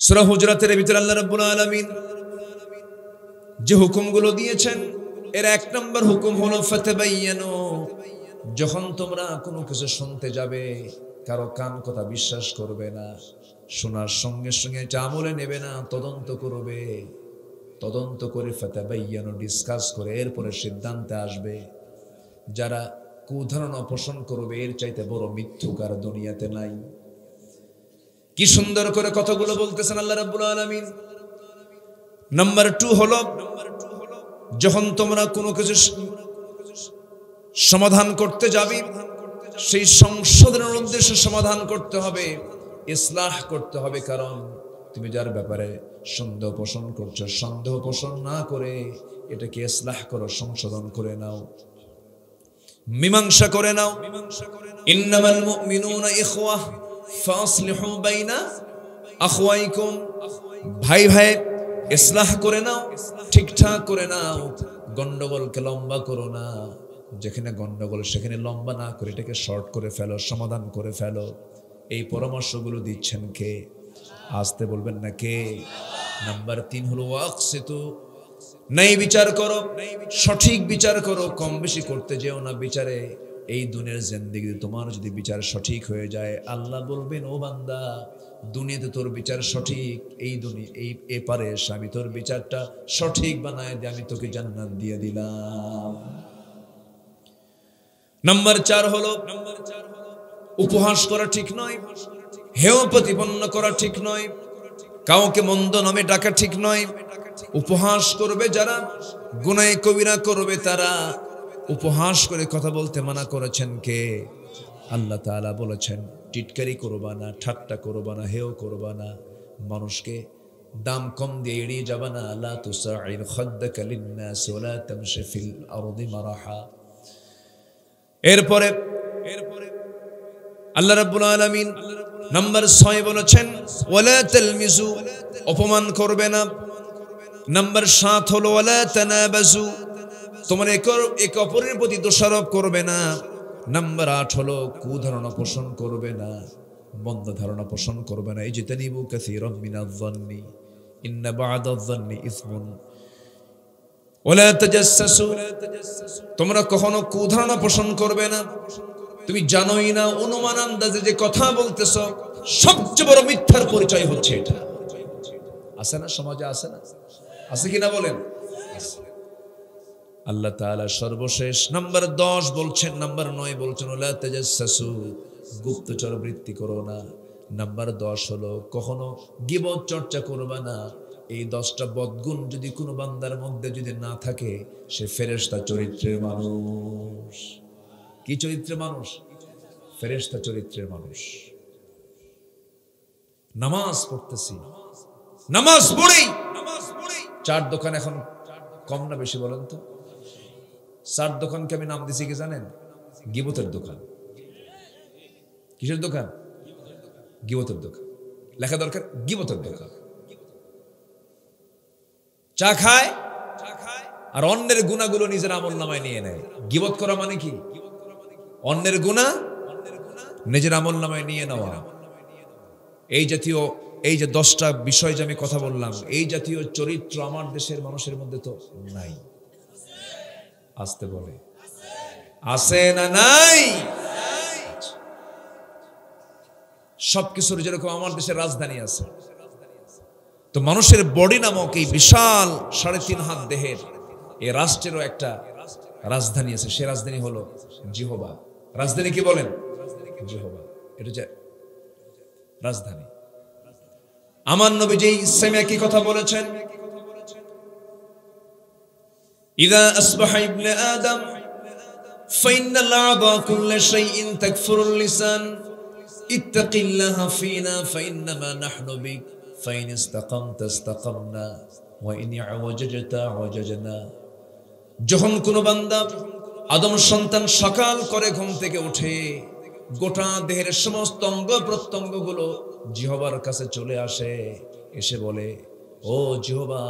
সূরা হুজরাতের ভিতরে আল্লাহ রাব্বুল আলামিন যে হুকুমগুলো দিয়েছেন এর এক নম্বর হুকুম হলো ফাতাবায়ানু। যখন তোমরা কোনো কিছু শুনতে যাবে কারো কান কথা বিশ্বাস করবে না, শোনার সঙ্গে সঙ্গে এটা আমলে নেবে না, তদন্ত করবে, তদন্ত করে ফাতাবায়ানু ডিসকাস করে এরপরে সিদ্ধান্তে আসবে। যারা কুধারণা পোষণ করবে এর চাইতে বড় মিথ্যুকার দুনিয়াতে নাই। কি সুন্দর করে কথাগুলো বলতেছেন আল্লাহ রাব্বুল আলামিন। নাম্বার 2 হলো যখন তোমরা কোনো কিছু সমাধান করতে যাবে সেই সংশোধনের উদ্দেশ্যে সমাধান করতে হবে, ইসলাহ করতে হবে। কারণ তুমি যার ব্যাপারে সন্দেহ পোষণ করছো, সন্দেহ পোষণ না করে এটাকে ইসলাহ করো, সংশোধন করে নাও, মীমাংসা করে নাও। ইন্নামাল মুমিনুনা ইখওয়াহ ফাসলিহু বাইনা আখওয়াইকুম। ভাই ভাই ইসলাহ করে নাও, ঠিকঠাক করে নাও, গন্ডগোলকে লম্বা করো না। যেখানে গন্ডগোল সেখানে লম্বা না করে এটাকে শর্ট করে ফেলো, সমাধান করে ফেলো। এই পরামর্শগুলো দিচ্ছেন কে? আসতে বলবেন না কে? নাম্বার 3 হলো ওয়াকসিতু। নাই বিচার করো, সঠিক বিচার করো, কম বেশি করতে যেও না বিচারে। এই দুনিয়ার জিন্দেগি তোমার যদি বিচার সঠিক হয়ে যায় আল্লাহ বলবেন ও বান্দা দুনিয়াতে তোর বিচার সঠিক, এই দুনিয়া এই এপারে আমি তোর বিচারটা সঠিক বানায় দিয়ে আমি তোকে জান্নাত দিয়ে দিলাম। নাম্বার 4 হলো উপহাস করা ঠিক নয়, হেয় প্রতিপন্ন করা ঠিক নয়, কাউকে মন্দ নামে ডাকা ঠিক নয়। উপহাস করবে যারা, গুনাহে কবিরা করবে তারা। উপহাস করে কথা বলতে মানা করেছেন কে? আল্লাহ তাআলা বলেছেন টিটকারি করবা না, ঠাট্টা করবা না, হেয় করবা না, মানুষকে দাম কম দিয়ে এড়িয়ে যাবা না। লা তুসাইর খাদ্দাকা লিন্নাস ওয়ালা তামশি ফিল আরদি মারাহা। এরপরে আল্লাহ রাব্বুল আলামিন নাম্বার 6 বলেছেন ওয়ালা তালমিজু, অপমান করবে না। নাম্বার 7 হলো ওয়ালা তানাবাজু, তোমরা একে অপরের প্রতি দোষারোপ করবে না। নাম্বার 8 হলো কুধারণা পোষণ করবে না, মন্দ ধারণা পোষণ করবে না। ইজতানিবু কাসীরাম মিনাজ-যন্নি ইন্না বা'দাজ-যন্নি ইসমুন ওয়ালা তাজাসসু, তোমরা কখনো কুধারণা পোষণ করবে না। তুমি জানোই না, অনুমান আন্দাজে যে কথা বলতেছ সবচেয়ে বড় মিথ্যার পরিচয় হচ্ছে এটা। আছে না সমাজে? আছে না? আছে কিনা বলেন? আল্লাহ তাআলা সর্বশেষ নাম্বার 10 বলছেন, নাম্বার 9 বলছেন ওয়ালা তাজাসসু, গুপ্তচর বৃত্তি করো না। নাম্বার 10 হলো কখনো গীবত চর্চা করবা না। এই 10টা বদগুণ যদি কোনো বান্দার মধ্যে যদি না থাকে সে ফেরেশতা চরিত্রের মানুষ। কি চরিত্রের মানুষ? ফেরেশতা চরিত্রের মানুষ। নামাজ পড়তেছি, নামাজ পড়েই চার দোকান এখন কম না বেশি বলেন তো? চার দোকানকে আমি নাম দিছি কি জানেন? গীবতের দোকান। কিসের দোকান? গীবতের দোকান। লেখা দরকার গীবতের দোকান। চা খায় আর অন্যের গুনাহগুলো নিজের আমলনামায় নিয়ে নেয়। গীবত করা মানে কি? অন্যের গুনাহ নিজের আমলনামায় নিয়ে নেওয়া। এই জাতীয় এই যে 10টা বিষয় যে আমি কথা বললাম, এই জাতীয় চরিত্র আমার দেশের মানুষের মধ্যে তো নাই। আসতে বলে আছে না নাই? সবকিছুর যেরকম আমার দেশের রাজধানী আছে, তো মানুষের বডি নামক এই বিশাল 3.5 হাত দেহের এই রাষ্ট্রেরও একটা রাজধানী আছে। সে রাজধানী হলো জিহবা। রাজধানী কি বলেন? জিহবা। এটা যে রাজধানী। আমার নবীজি ইসলামে কি কথা বলেছেন? ইযা আসবাহা ইবনে আদম ফাইন্নাল আ'দা কুল্লি শাইইন তাকফুরুল লিসান ইত্তাকিল্লাহা ফীনা ফাইন্নামা নাহনু বিক ফাইন ইসতাকামতা ইসতাকামনা ওয়া ইন আওয়াজাজতা আওয়াজাজনা। যখন কোনো বান্দা আদম সন্তান সকাল করে ঘুম থেকে উঠে গোটা দেহের সমস্ত অঙ্গ প্রত্যঙ্গগুলো জিহবার কাছে চলে আসে, এসে বলে ও জিহবা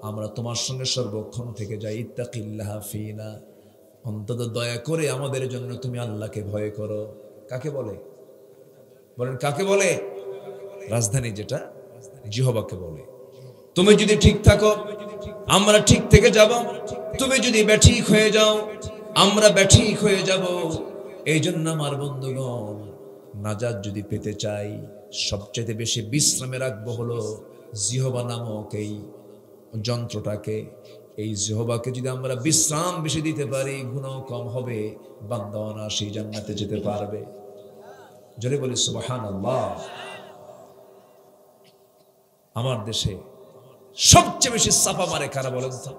আমরা তোমার সঙ্গে সর্বক্ষণ থেকে যাই, ইত্তাকিল্লাহা ফীনা, অন্তত দয়া করে আমাদের জন্য তুমি আল্লাহকে ভয় করো। কাকে বলে? বলেন কাকে বলে? রাজধানী যেটা জিহ্বাকে বলে। তুমি যদি ঠিক থাকো আমরা ঠিক থেকে যাব, তুমি যদি ব্যাঠিক হয়ে যাও আমরা ব্যাঠিক হয়ে যাব। এই জন্য আমার বন্ধুগণ, নাজাত যদি পেতে চাই সবচেয়ে বেশি বিশ্রামে রাখবো হলো জিহ্বা নামক এই যন্ত্রটাকে। এই জিহ্বাকে যদি আমরা বিশ্রাম বেশি দিতে পারি গুনাহ কম হবে, বান্দা অনায়াসেই জান্নাতে যেতে পারবে। জোরে বলি সুবহানাল্লাহ। আমার দেশে সবচেয়ে বেশি চাপা মারে কারা বলেন তো?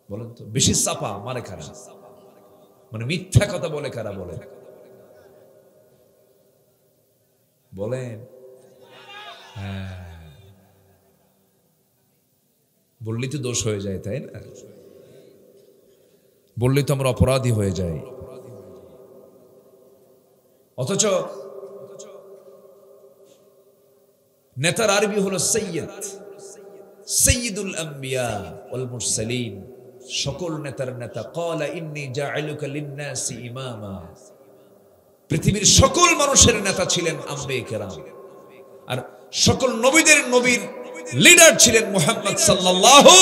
বলেন তো, বেশি চাপা মারে কারা? মানে মিথ্যা কথা বলে কারা? বলেন বলেন। হ্যাঁ, বললেই তো দোষ হয়ে যায়, তাই না? বললেই তো আমরা অপরাধী হয়ে যাই। অথচ নেতার আরবি হলো সৈয়দ, সৈয়দুল আম্বিয়া ওয়াল মুরসালিন, সকল নেতার নেতা। ক্বালা ইন্নী জা'iলুকা লিন-নাসি ইমামা। পৃথিবীর সকল মানুষের নেতা ছিলেন আম্বিয়া কেরাম, আর সকল নবীদের নবীর লিডার ছিলেন মুহাম্মদ সাল্লাল্লাহু।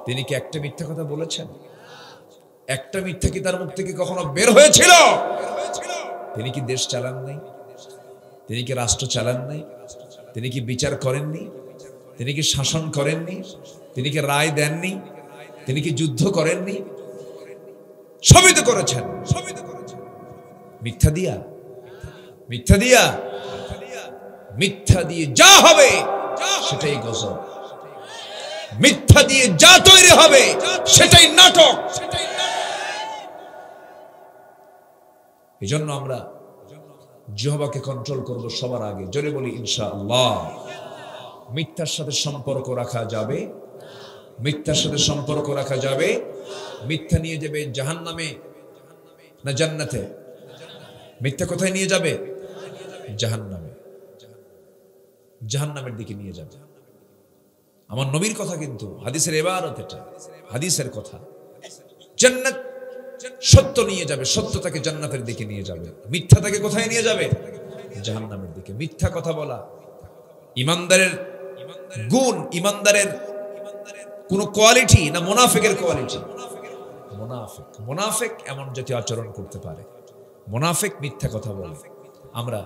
তিনি কি একটা মিথ্যা কথা বলেছেন? একটা মিথ্যা কি তার মুখ থেকে কখনো বের হয়েছিল? তিনি কি দেশ চালান নাই? তিনি কি রাষ্ট্র চালান নাই? তিনি কি বিচার করেননি? তিনি কি শাসন করেননি? তিনি কি রায় দেননি? তিনি কি যুদ্ধ করেননি? সবই তো করেছেন। মিথ্যা দিয়া, মিথ্যা দিয়া, মিথ্যা দিয়ে যা হবে সেটাই গজব, মিথ্যা দিয়ে যা তৈরি হবে সেটাই নাটক। এই জন্য আমরা জিহ্বাকে কন্ট্রোল করব সবার আগে। জোরে বলি ইনশাআল্লাহ। মিথ্যার সাথে সম্পর্ক রাখা যাবে, মিথ্যার সাথে সম্পর্ক রাখা যাবে। মিথ্যা নিয়ে যাবে জাহান্নামে না জান্নাতে? মিথ্যা কোথায় নিয়ে যাবে? জাহান্নামে, জাহান্নামের দিকে নিয়ে যাবে। আমার নবীর কথা কিন্তু, হাদিসের ইবারত এটা, হাদিসের কথা। জান্নাত সত্য নিয়ে যাবে, সত্য তাকে জান্নাতের দিকে নিয়ে যাবে। মিথ্যা তাকে কোথায় নিয়ে যাবে? জাহান্নামের দিকে। মিথ্যা কথা বলা ইমানদারের গুণ, ইমানদারের কোন কোয়ালিটি না মুনাফিকের কোয়ালিটি? মুনাফিক, মুনাফিক এমন জাতীয় আচরণ করতে পারে। মুনাফিক মিথ্যা কথা বলে। আমরা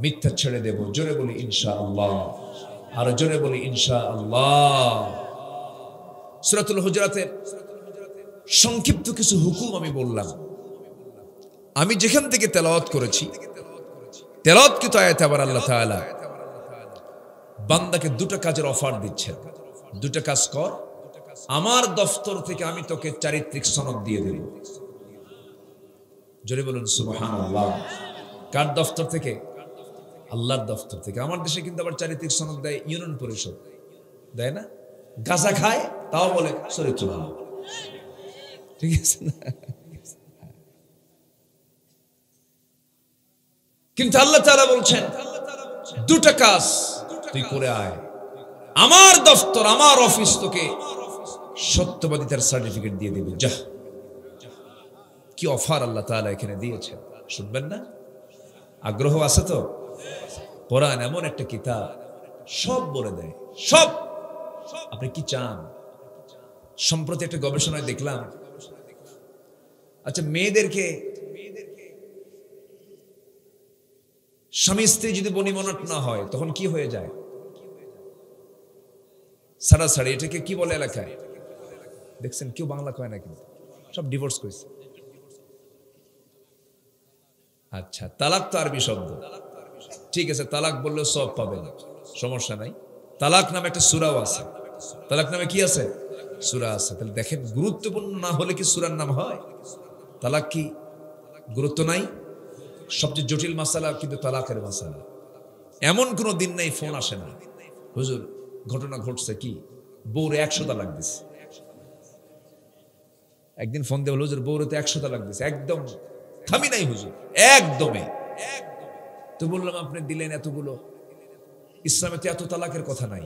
মিথ্যা ছেড়ে দেব। জোরে বলি ইনশাআল্লাহ, আর জোরে বলি ইনশাআল্লাহ। সূরাতুল হুজুরাতের সংক্ষিপ্ত কিছু হুকুম আমি বললাম। আমি যেখান থেকে তেলাওয়াত করেছি, তেলাওয়াতকৃত আয়াতে আবার আল্লাহ তাআলা বান্দাকে দুটো কাজের অফার দিচ্ছেন। দুটো কাজ কর, আমার দফতর থেকে আমি তোকে চারিত্রিক সনদ দিয়ে দেব। জোরে বলুন সুবহানাল্লাহ। কার দফতর থেকে? আল্লাহর দফতর থেকে। আমার দেশে কিন্তু আবার চারিত্রিক সনদ দেয় ইউনিয়ন পরিষদ, দেয় না? গাঁজা খায় তাও বলে চরিত্র ভালো, ঠিক আছে না? কিন্তু আল্লাহ তাআলা বলছেন দুটো কাজ তুই করে আয়, আমার দফতর, আমার অফিস তোকে সত্যবাদিতার সার্টিফিকেট দিয়ে দেবে। যা, কি অফার আল্লাহ তাআলা এখানে দিয়েছেন, শুনবেন না? আগ্রহ আছে তো? কোরআন এমন একটা কিতাব, সব বলে দেয়, সব। আপনি কি চান? সম্প্রতি একটা গবেষণায় দেখলাম, আচ্ছা মেয়েদেরকে স্বামী স্ত্রী যদি বনিবনাট না হয় তখন কি হয়ে যায়? সাড়াসাড়ি। এটাকে কি বলে এলাকায়? দেখছেন কেউ বাংলা কয় না, কিন্তু সব ডিভোর্স করেছে। আচ্ছা, তালাক তো আরবি শব্দ, ঠিক আছে, তালাক বললেও সব পাবেন, সমস্যা নাই। তালাক নামে একটা সূরাও আছে। তালাক নামে কি আছে? সূরা আছে। তাহলে দেখেন, গুরুত্বপূর্ণ না হলে কি সূরার নাম হয়? তালাক কি গুরুত্ব নাই? সবচেয়ে জটিল মাসালা কিন্তু তালাকের মাসালা। এমন কোনো দিন নাই ফোন আসে না, হুজুর ঘটনা ঘটছে, কি বউরে 100 তালাক দিছে। একদিন ফোন দিয়ে বলল, হুজুর বউরে তো 100 তালাক দিছে, একদম থামি নাই হুজুর, একদমে। তো বললাম আপনি দিলেন এতগুলো, ইসলামে তো এত তালাকের কথা নাই।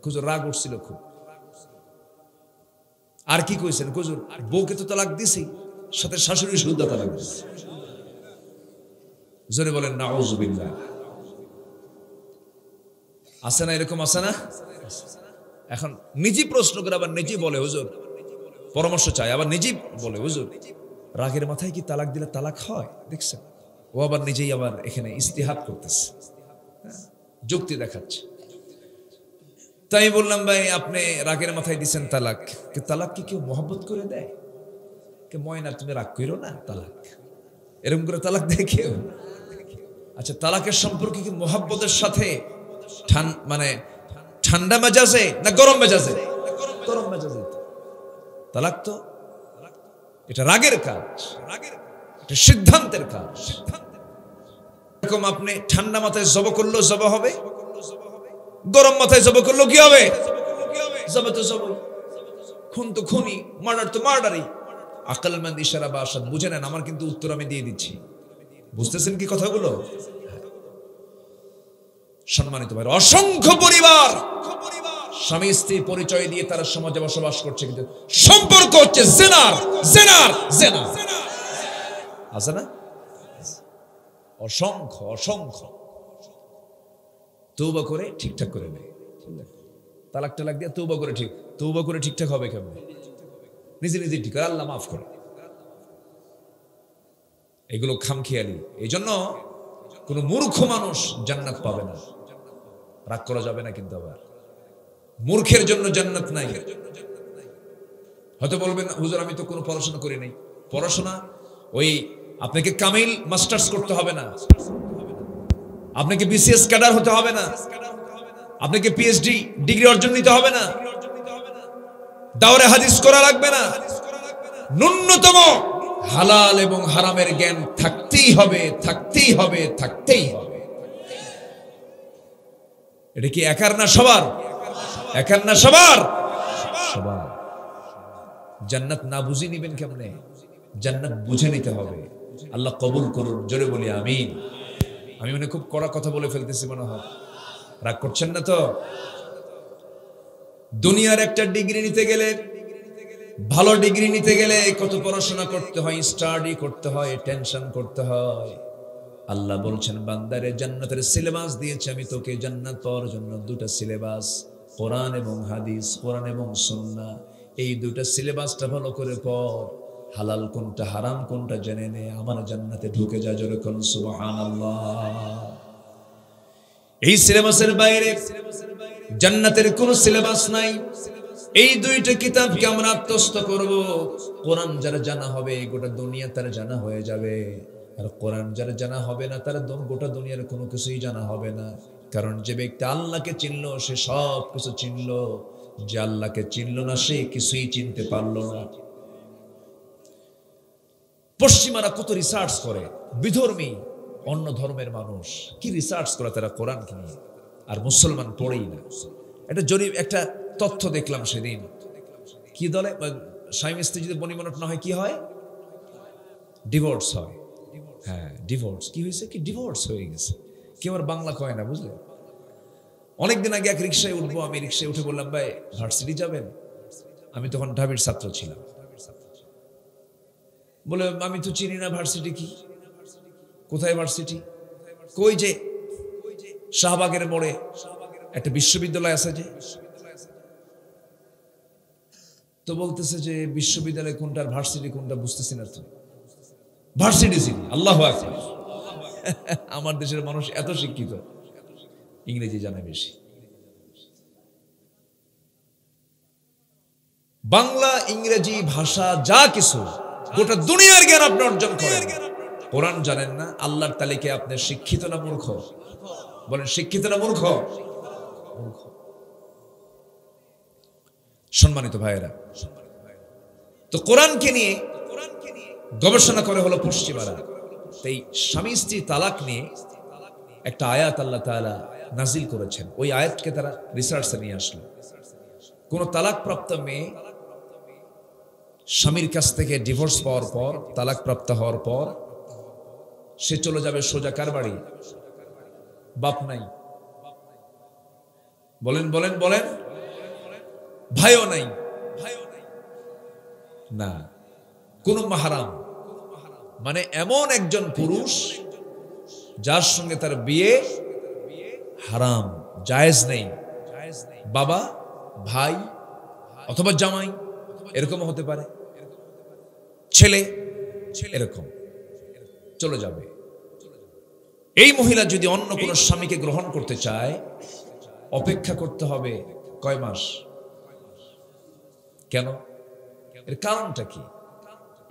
হুজুর রাগ উঠছিল খুব। আর কি কইছেন? হুজুর বউকে তো তালাক দিছি, সাথে শাশুড়ি শুদ্ধ তালাক দিছে। জোরে বলেন নাউযুবিল্লাহ। আছে না, এরকম আছে না? এখন নিজে প্রশ্ন করে আবার নিজে বলে হুজুর, পরামর্শ চাই, আবার নিজেই বলে হুজুর রাগের মাথায় কি তালাক দিলে তালাক হয়? দেখছেন, ও আবার নিজেই আবার এখানে ইস্তিহাদ করতেছে, যুক্তি দেখাচ্ছে। তাই বললাম ভাই আপনি রাগের মাথায় দিচ্ছেন তালাক, তালাক কি কেউ মহব্বত করে দেয়? কে ময়না তুমি রাগ করো না, তালাক এরকম করে তালাক দেয় কেউ? আচ্ছা, তালাকের সম্পর্কে কি মহব্বতের সাথে মানে ঠান্ডা মেজাজে না গরম মেজাজে? গরম মেজাজে। তালাক তো এটা রাগের কাজ, এটা সিদ্ধান্তের কাজ। এরকম আপনি ঠান্ডা মাথায় জব করলো জব হবে, গরম মাথায় জব করলো কি হবে? জব তো জব, খুন তো খুনি, মার্ডার তো মার্ডারই। আকলমন্দ ইশারা বা আসাদ বুঝে নেন, আমার কিন্তু উত্তর আমি দিয়ে দিচ্ছি, বুঝতেছেন কি কথাগুলো? সম্মানিত ভাই, অসংখ্য পরিবার স্বামী স্ত্রী পরিচয় দিয়ে তারা সমাজে বসবাস করছে, কিন্তু সম্পর্ক হচ্ছে জেনার জেনার জেনার, আছে না? অসংখ্য অসংখ্য তওবা করে ঠিকঠাক করে নেয়, তালাক টালাক দিয়ে তওবা করে ঠিকঠাক হবে কেমন? নিজে নিজে ঠিক করে, আল্লাহ মাফ করে। এগুলো খামখেয়ালি। এই জন্য কোন মূর্খ মানুষ জান্নাত পাবে না। রাগ করা যাবে না কিন্তু, আবার মূর্খের জন্য জান্নাত নাই। হয়তো বলবেন হুজুর আমি তো কোনো পড়াশোনা করি নাই। পড়াশোনা ওই আপনাকে কামিল মাস্টার্স করতে হবে না, আপনাকে বিসিএস ক্যাডার হতে হবে না, আপনাকে পিএইচডি ডিগ্রি অর্জন নিতে হবে না, দাওরে হাদিস করা লাগবে না। ন্যূনতম হালাল এবং হারামের জ্ঞান থাকতেই হবে, থাকতেই হবে, থাকতেই হবে। এটা কি একার না সবার? একার না সবার? সবার। জান্নাত না বুঝে নিবেন কেমনে? জান্নাত বুঝে নিতে হবে। আল্লাহ কবুল করুন, জোরে বলি আমিন। আমি মনে খুব কড়া কথা বলে ফেলতেছি মনে হয়, রাগ করছেন না তো? দুনিয়ার একটা ডিগ্রি নিতে গেলে, ভালো ডিগ্রি নিতে গেলে কত পড়াশোনা করতে হয়, স্টাডি করতে হয়, টেনশন করতে হয়। আল্লাহ বলছেন বান্দারে জান্নাতের সিলেবাস দিয়েছে আমি তোকে। জান্নাত পাওয়ার জন্য দুটো সিলেবাস, কোরআন এবং হাদিস, কোরআন এবং সুন্নাহ। এই দুটো সিলেবাসটা ভালো করে পড়, হালাল কোনটা হারাম কোনটা জেনে নে, আমার জান্নাতে ঢুকে যা, জোরে কোন সুবহানাল্লাহ। এই সিলেবাসের বাইরে জান্নাতের কোনো সিলেবাস নাই। এই দুইটা কিতাবকে আমরা আত্মস্থ করব। কোরআন যারা জানা হবে গোটা দুনিয়া তার জানা হয়ে যাবে, আর কোরআন যারা জানা হবে না তার গোটা দুনিয়ার কোনো কিছুই জানা হবে না। কারণ যে ব্যক্তি আল্লাহকে চিনলো সে সব কিছু চিনলো, যে আল্লাহকে চিনলো না সে কিছুই চিনতে পারলো না। পশ্চিমারা কত রিসার্চ করে, বিধর্মী অন্য ধর্মের মানুষ কি রিসার্চ করে তারা কোরআনকে নিয়ে, আর মুসলমান পড়েই না। একটা তথ্য দেখলাম সেদিন, কি দলে স্বামী স্ত্রী যদি বনিবনট না হয় কি হয়? ডিভোর্স হয়। হ্যাঁ, ডিভোর্স। কি হয়েছে? কি ডিভোর্স হয়ে গেছে। কেউ আর বাংলা কয় না, বুঝলেন? অনেকদিন আগে এক রিক্সায় উঠবো, আমি রিক্সায় উঠে বললাম ভাই ভার্সিটি যাবেন? আমি তখন ঢাবির ছাত্র ছিলাম। বলে আমি তো চিনি না ভার্সিটি কি, কোথায় ভার্সিটি? কই যে শাহবাগের মোড়ে একটা বিশ্ববিদ্যালয় আছে যে। তো বলতেছে যে বিশ্ববিদ্যালয় কোনটা আর ভার্সিটি কোনটা বুঝতেছি না। তো ভার্সিটি চিনি। আল্লাহু আকবার। আমার দেশের মানুষ এত শিক্ষিত, ইংরেজি জানে বেশি। বাংলা ইংরেজি ভাষা যা কিছু গোটা দুনিয়ার জ্ঞান আপনি অর্জন করেন, কোরআন জানেন না, আল্লাহর তালিকে আপনি শিক্ষিত না মূর্খ? বলেন শিক্ষিত না মূর্খ? মূর্খ। সম্মানিত ভাইয়েরা, তো কোরআনকে নিয়ে গবেষণা করে হলো পশ্চিমারা। তাই স্বামী স্ত্রী তালাক নিয়ে একটা আয়াত আল্লাহ তাআলা নাজিল করেছেন। ওই আয়াতকে তারা রিসার্চে নিয়ে আসলো। কোন তালাকপ্রাপ্ত মেয়ে স্বামীর কাছ থেকে ডিভোর্স পাওয়ার পর, তালাকপ্রাপ্ত হওয়ার পর সে চলে যাবে সোজা কার বাড়ি? বাপ নাই, বলেন বলেন বলেন, ভাইও নাই না, কোন মাহরাম, মানে এমন একজন পুরুষ যার সঙ্গে তার বিয়ে হারাম, জায়েজ নেই। বাবা, ভাই অথবা জামাই এরকম হতে পারে, ছেলে এরকম চলে যাবে। এই মহিলা যদি অন্য কোনো স্বামীকে গ্রহণ করতে চায়, অপেক্ষা করতে হবে কয় মাস? কেন? এর কারণটা কি?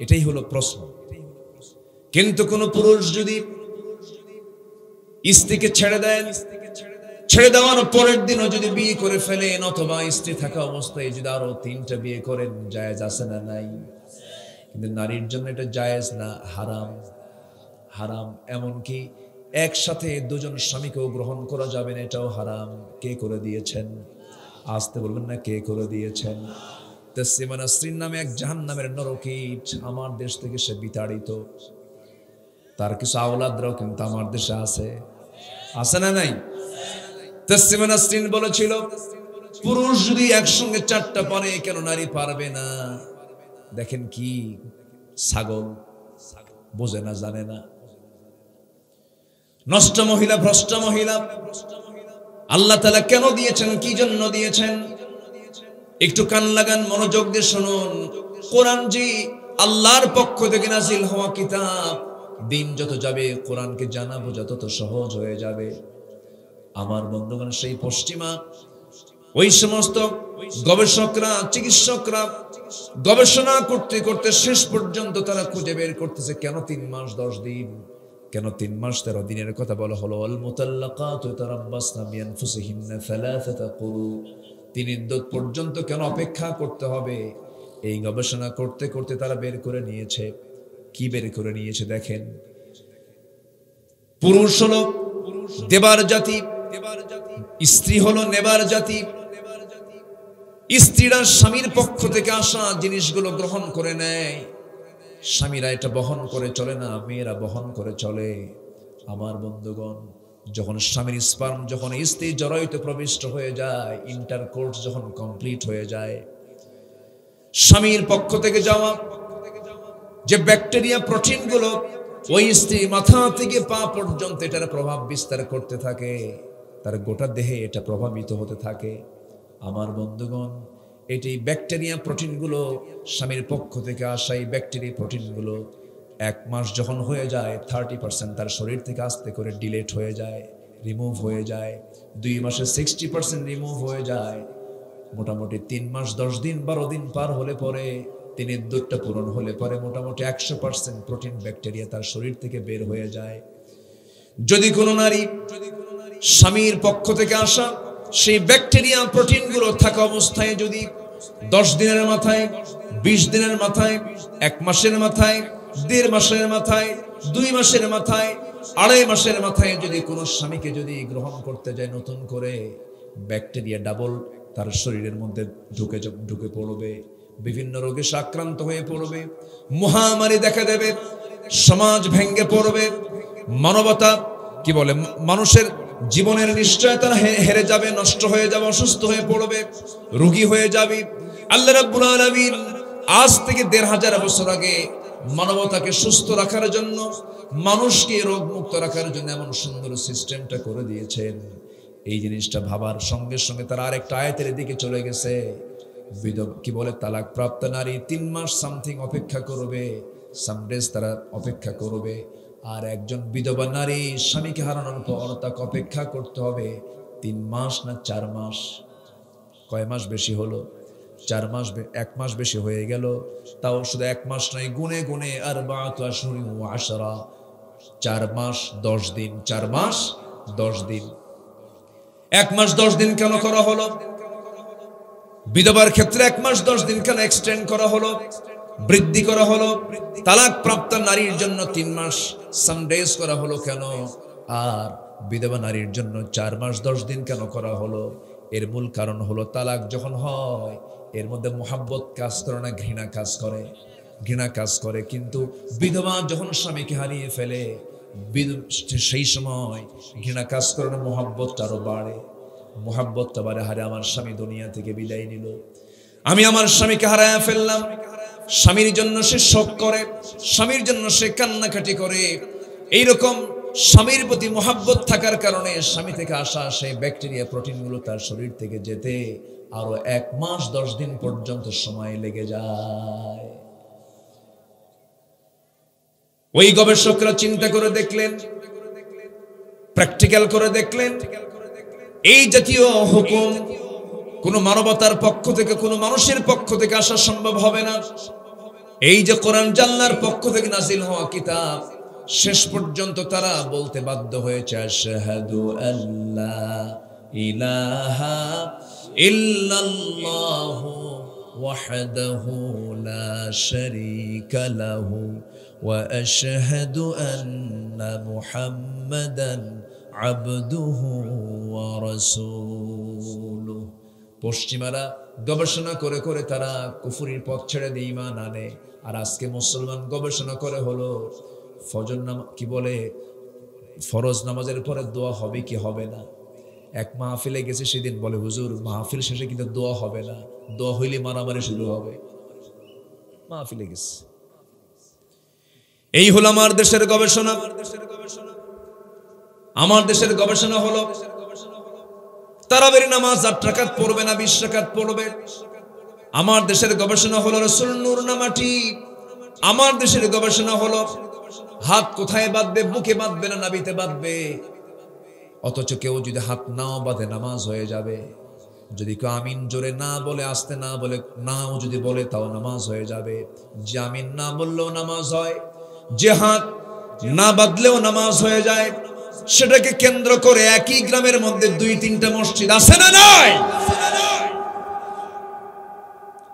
এটাই হলো প্রশ্ন। কিন্তু কোন পুরুষ যদি স্ত্রীকে ছেড়ে দেন, ছেড়ে দেওয়ার পরের দিনও যদি বিয়ে করে ফেলেন, অথবা স্ত্রী থাকা অবস্থায় যদি আরো 3টা বিয়ে করেন, জায়েজ আছে না নাই? কিন্তু নারীর জন্য এটা জায়েজ না, হারাম। হারাম। এমনকি একসাথে দুজন স্বামীকেও গ্রহণ করা যাবে না, এটাও হারাম। কে করে দিয়েছেন? আসতে বলবেন না, কে করে দিয়েছেন? তাসলিমা নাসরিন নামে এক জাহান্নামের নরকীট, আমার দেশ থেকে সে বিতাড়িত। তার কিছু আওলাদরাও কিন্তু আমার দেশে আছে, আছে না নাই? তাসলিমা নাসরিন বলেছিল, পুরুষ যদি একসঙ্গে 4টা পারে, কেন নারী পারবে না? দেখেন কি ছাগল, বোঝে না, জানে না। নষ্ট মহিলা, ভ্রষ্ট মহিলা। আল্লাহ তাআলা কেন দিয়েছেন, কি জন্য দিয়েছেন? একটু কান লাগান, মনোযোগ দিয়ে শুনুন। কোরআন জি আল্লাহর পক্ষ থেকে নাজিল হওয়া কিতাব। দিন যত যাবে কোরআনকে জানা বোঝা তত সহজ হয়ে যাবে। আমার বন্ধুগণ, সেই পশ্চিমা ওই সমস্ত গবেষকরা, চিকিৎসকরা গবেষণা করতে করতে শেষ পর্যন্ত তারা খুঁজে বের করতেছে, কেন 3 মাস 10 দিন, কেন 3 মাস 13 দিনের কথা বলা হলো? আল মুতাল্লাকাতু তারাব্বাসনা বিআনফুসিহিন্না সালাসাতা কুরু। 3 ইদ্দত পর্যন্ত কেন অপেক্ষা করতে হবে? এই গবেষণা করতে করতে তারা বের করে নিয়েছে। কি বের করে নিয়েছে দেখেন। পুরুষ হলো দেবার জাতি, স্ত্রী হলো নেবার জাতি। স্ত্রীরা স্বামীর পক্ষ থেকে আসা জিনিসগুলো গ্রহণ করে নেয়, স্বামীরা এটা বহন করে চলে না, মেয়েরা বহন করে চলে। আমার বন্ধুগণ, যখন স্বামীর স্পার্ম যখন স্ত্রী জরায়ুতে প্রবিষ্ট হয়ে যায়, ইন্টারকোর্স যখন কমপ্লিট হয়ে যায়, স্বামীর পক্ষ থেকে যাওয়া যে ব্যাকটেরিয়া, প্রোটিনগুলো ওই স্ত্রী মাথা থেকে পা পর্যন্ত এটার প্রভাব বিস্তার করতে থাকে, তার গোটা দেহে এটা প্রভাবিত হতে থাকে। আমার বন্ধুগণ, এটি ব্যাকটেরিয়া প্রোটিনগুলো, স্বামীর পক্ষ থেকে আসা এই ব্যাকটেরিয়া প্রোটিনগুলো 1 মাস যখন হয়ে যায়, 30% তার শরীর থেকে আস্তে করে ডিলেট হয়ে যায়, রিমুভ হয়ে যায়। 2 মাসে 60% রিমুভ হয়ে যায়। মোটামুটি 3 মাস 10 দিন 12 দিন পার হলে পরে, 3 ইদ্দতটা পূরণ হলে পরে মোটামুটি 100% প্রোটিন ব্যাকটেরিয়া তার শরীর থেকে বের হয়ে যায়। যদি কোনো নারী স্বামীর পক্ষ থেকে আসা সেই ব্যাকটেরিয়া প্রোটিনগুলো থাকা অবস্থায় যদি 10 দিনের মাথায়, 20 দিনের মাথায়, 1 মাসের মাথায়, 1.5 মাসের মাথায়, 2 মাসের মাথায়, 2.5 মাসের মাথায় যদি কোনো স্বামীকে যদি গ্রহণ করতে যায় নতুন করে, ব্যাকটেরিয়া ডাবল তার শরীরের মধ্যে ঢুকে পড়বে, বিভিন্ন রোগে আক্রান্ত হয়ে পড়বে, মহামারী দেখা দেবে, সমাজ ভেঙে পড়বে, মানবতা কি বলে, মানুষের জীবনের নিশ্চয়তা হেরে যাবে, নষ্ট হয়ে যাবে, অসুস্থ হয়ে পড়বে, রোগী হয়ে যাবে। আল্লাহ রাব্বুল আলামিন আজ থেকে 1500 বছর আগে মানবতাকে সুস্থ রাখার জন্য, মানুষকে রোগমুক্ত রাখার জন্য এমন সুন্দর সিস্টেমটা করে দিয়েছেন। এই জিনিসটা ভাবার সঙ্গে সঙ্গে তারা আরেকটা আয়াতের দিকে চলে গেছে। কি বলে, তালাক প্রাপ্ত নারী 3 মাস সামথিং অপেক্ষা করবে, সামডেজ তারা অপেক্ষা করবে। আর একজন বিধবা নারী স্বামীকে হারানোর পর তাকে অপেক্ষা করতে হবে 3 মাস না 4 মাস? কয় মাস বেশি হলো? 4 মাস, 1 মাস বেশি হয়ে গেল। তাও শুধু 1 মাস নয়, গুনে গুনে আরবাআতু আশহুরিন ওয়া আশরা, 4 মাস 10 দিন, 4 মাস 10 দিন। 1 মাস 10 দিন কেন করা হলো? বিধবার ক্ষেত্রে 1 মাস 10 দিন কেন এক্সটেন্ড করা হলো, বৃদ্ধি করা হলো? তালাক প্রাপ্ত নারীর জন্য 3 মাস সামডেজ করা হলো কেন? আর বিধবা নারীর জন্য 4 মাস 10 দিন কেন করা হলো? এর মূল কারণ হলো, তালাক যখন হয় এর মধ্যে মোহাব্বত কাজ করে না, ঘৃণা কাজ করে, ঘৃণা কাজ করে। কিন্তু বিধবা যখন স্বামীকে হারিয়ে ফেলে, সেই সময় ঘৃণা কাজ করে না, মোহাব্বতটা আরো বাড়ে, মোহাব্বতটা বাড়ে। হারে আমার স্বামী দুনিয়া থেকে বিদায় নিল, আমি আমার স্বামীকে হারায়া ফেললাম। স্বামীর জন্য সে শোক করে, স্বামীর জন্য সে কান্নাকাটি করে। এইরকম স্বামীর প্রতি মহাব্বত থাকার কারণে স্বামী থেকে আসা সেই ব্যাকটেরিয়া প্রোটিনগুলো তার শরীর থেকে যেতে আরো 1 মাস 10 দিন পর্যন্ত সময় লেগে যায়। ওই গবেষকরা চিন্তা করে দেখলেন, প্র্যাকটিক্যাল করে দেখলেন, এই জাতীয় হুকুম কোন মানবতার পক্ষ থেকে, কোন মানুষের পক্ষ থেকে আসা সম্ভব হবে না। এই যে কোরআন আল্লাহর পক্ষ থেকে নাজিল হওয়া কিতাব, শেষ পর্যন্ত তারা বলতে বাধ্য হয়েছে আশহাদু আল্লা ইলাহা ইল্লাল্লাহু ওয়াহদাহু লা শারীকা লাহু ওয়া আশহাদু আন্না মুহাম্মাদান আবদুহু ওয়া রাসূলুহু। পশ্চিমারা গবেষণা করে করে তারা কুফরির পথ ছেড়ে দিয়ে ঈমান আনে, আর আজকে মুসলমান গবেষণা করে হলো ফজর নামাজ কি বলে, ফরজ নামাজের পরে দোয়া হবে কি হবে না। এক মাহফিলে গেছে, সেদিন বলে হুজুর মাহফিল শেষে কিন্তু দোয়া হবে না, দোয়া হইলে মারামারি শুরু হবে। মাহফিলে গেছে। এই হলো আমার দেশের গবেষণা। আমার দেশের গবেষণা হলো তারাবির নামাজ 8 রাকাত পড়বে না 20 রাকাত পড়বে। আমার দেশের গবেষণা হলো রাসূল নূর না মাটি। আমার দেশের গবেষণা হলো হাত কোথায় বাঁধবে, বুকে বাঁধবে না নাভিতে বাঁধবে। অথচ কেউ যদি হাত নাও বাঁধে নামাজ হয়ে যাবে। যদি কেউ আমিন জোরে না বলে, আস্তে না বলে, নাও যদি বলে তাও নামাজ হয়ে যাবে। যে আমিন না বললেও নামাজ হয়, যে হাত না বাঁধলেও নামাজ হয়ে যায়। সেটাকে কেন্দ্র করে একই গ্রামের মধ্যে 2-3টা মসজিদ আছে না নাই?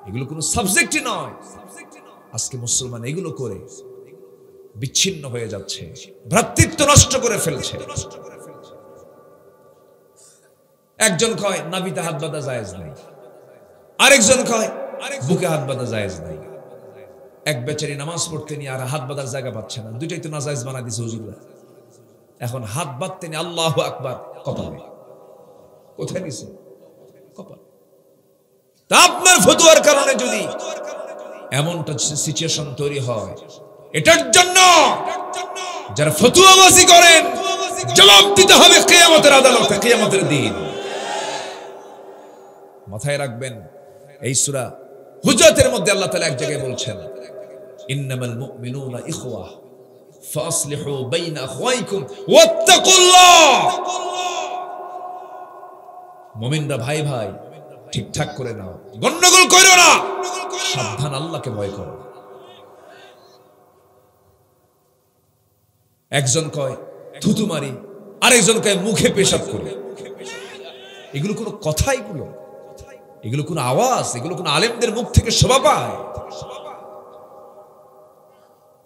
এগুলো কোনো সাবজেক্টই নয়। আজকে মুসলমান এগুলো করে বিচ্ছিন্ন হয়ে যাচ্ছে, ভ্রাতৃত্ব নষ্ট করে ফেলছে। একজন কয় নাভিতে হাত বাঁধা জায়েজ নাই, আরেকজন কয় বুকে হাত বাঁধা জায়েজ নাই। এক বেচারি নামাজ পড়তে নিয়ে আর হাত বাঁধার জায়গা পাচ্ছে না, দুইটাই তো নাজায়েজ বানাই দিছে হুজুররা। এখন হাত বাঁধতে নিয়ে আল্লাহু আকবার কপালে, কোথায় নিছে? কপাল। তা আপনার ফতোয়ার কারণে যদি এমনটা সিচুয়েশন তৈরি হয়, এটার জন্য যারা ফতোয়াবাজি করেন জবাব দিতে হবে কিয়ামতের আদালতে, কিয়ামতের দিন। মাথায় রাখবেন, এই সূরা হুজরাতের মধ্যে আল্লাহ তাআলা এক জায়গায় বলছেন ইন্নামাল মুমিনুনা ইখওয়া ফাসলিহু বাইনা আখওয়াইকুম ওয়াত্তাকুল্লাহ। মুমিনরা ভাই ভাই ঠিকঠাক করে নাও, গন্ডগোল করো না, সাবধান, আল্লাহকে ভয় করো। একজন কয় থুতু মারি, আরেকজন কয় মুখে পেশাব করি। এগুলো কোনো কথা? এগুলো কোনো আওয়াজ? এগুলো কোনো আলেমদের মুখ থেকে শোভা পায়?